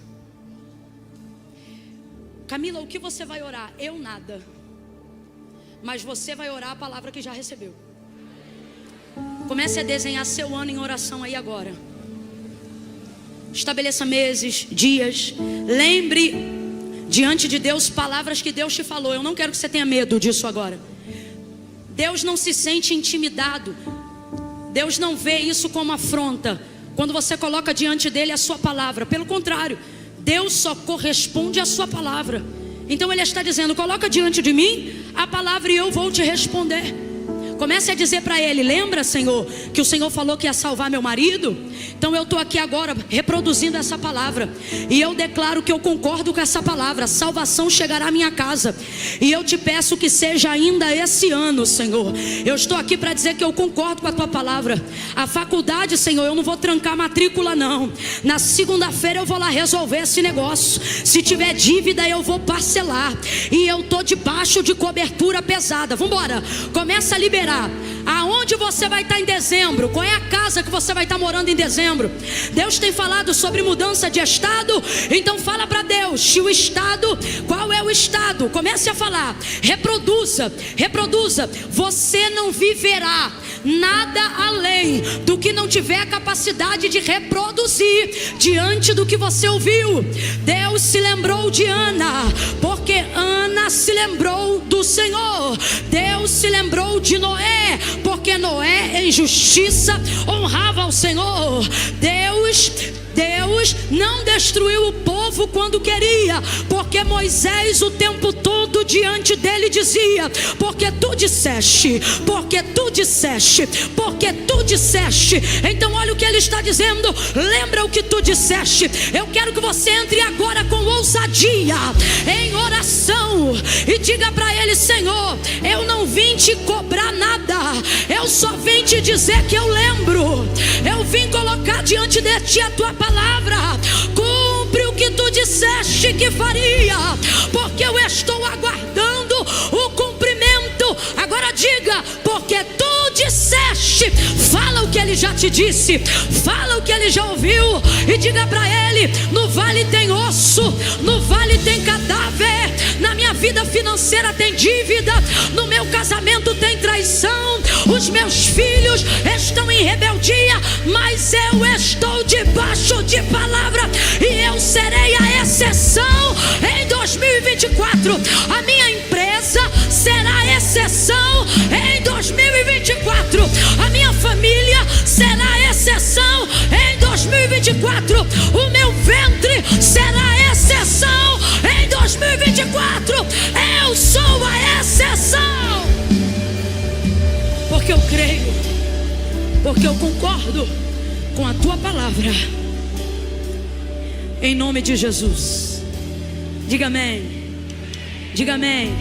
Camila, o que você vai orar? Eu nada. Mas você vai orar a palavra que já recebeu. Comece a desenhar seu ano em oração aí agora. Estabeleça meses, dias. Lembre diante de Deus palavras que Deus te falou. Eu não quero que você tenha medo disso agora. Deus não se sente intimidado. Deus não vê isso como afronta quando você coloca diante dele a sua palavra. Pelo contrário, Deus só corresponde à sua palavra. Então Ele está dizendo: coloca diante de mim a palavra e eu vou te responder. Comece a dizer para Ele: lembra, Senhor, que o Senhor falou que ia salvar meu marido? Então eu estou aqui agora reproduzindo essa palavra, e eu declaro que eu concordo com essa palavra. A salvação chegará à minha casa, e eu te peço que seja ainda esse ano, Senhor. Eu estou aqui para dizer que eu concordo com a tua palavra. A faculdade, Senhor, eu não vou trancar a matrícula não. Na segunda-feira eu vou lá resolver esse negócio. Se tiver dívida eu vou parcelar, e eu estou debaixo de cobertura pesada. Vamos embora, começa a liberar. Aonde você vai estar em dezembro? Qual é a casa que você vai estar morando em dezembro? Deus tem falado sobre mudança de estado. Então fala para Deus, se o estado, qual é o estado? Comece a falar, reproduza, reproduza. Você não viverá nada além do que não tiver capacidade de reproduzir diante do que você ouviu. Deus se lembrou de Ana, porque Ana se lembrou do Senhor. Deus se lembrou de Noé, porque Noé em justiça honrava ao Senhor. Deus não destruiu o povo quando queria, porque Moisés o tempo todo diante dele dizia: porque tu disseste, porque tu disseste, porque tu disseste. Então olha o que ele está dizendo: lembra o que tu disseste. Eu quero que você entre agora com ousadia em oração e diga para ele: Senhor, eu não vim te cobrar nada, eu só vim te dizer que eu lembro. Eu vim colocar diante de ti a tua palavra. Cumpre o que tu disseste que faria, porque eu estou aguardando o cumprimento. Agora diga: porque tu disseste. Fala o que ele já te disse, fala o que ele já ouviu, e diga para ele: no vale tem osso, no vale tem cadáver, na minha vida financeira tem dívida, no meu casamento tem traição, os meus filhos estão em rebeldia, mas eu estou debaixo de palavra, e eu serei a exceção em 2024. A minha empresa será a exceção em 2024. A minha família será a exceção em 2024. O meu ventre será a exceção em 2024. Eu sou a exceção, porque eu creio, porque eu concordo com a tua palavra. Em nome de Jesus. Diga amém. Diga amém.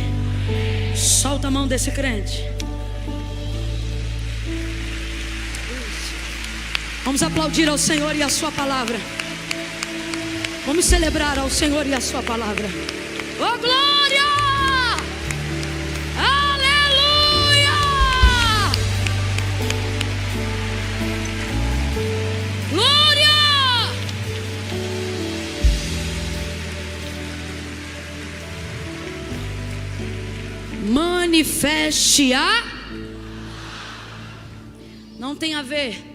Solta a mão desse crente. Vamos aplaudir ao Senhor e a sua palavra. Vamos celebrar ao Senhor e a sua palavra. Oh, glória! Aleluia! Glória! Manifeste a. Não tem a ver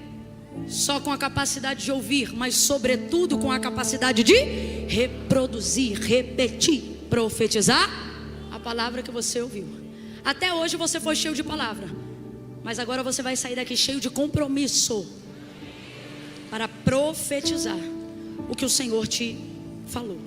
só com a capacidade de ouvir, mas sobretudo com a capacidade de reproduzir, repetir, profetizar a palavra que você ouviu. Até hoje você foi cheio de palavra, mas agora você vai sair daqui cheio de compromisso para profetizar o que o Senhor te falou.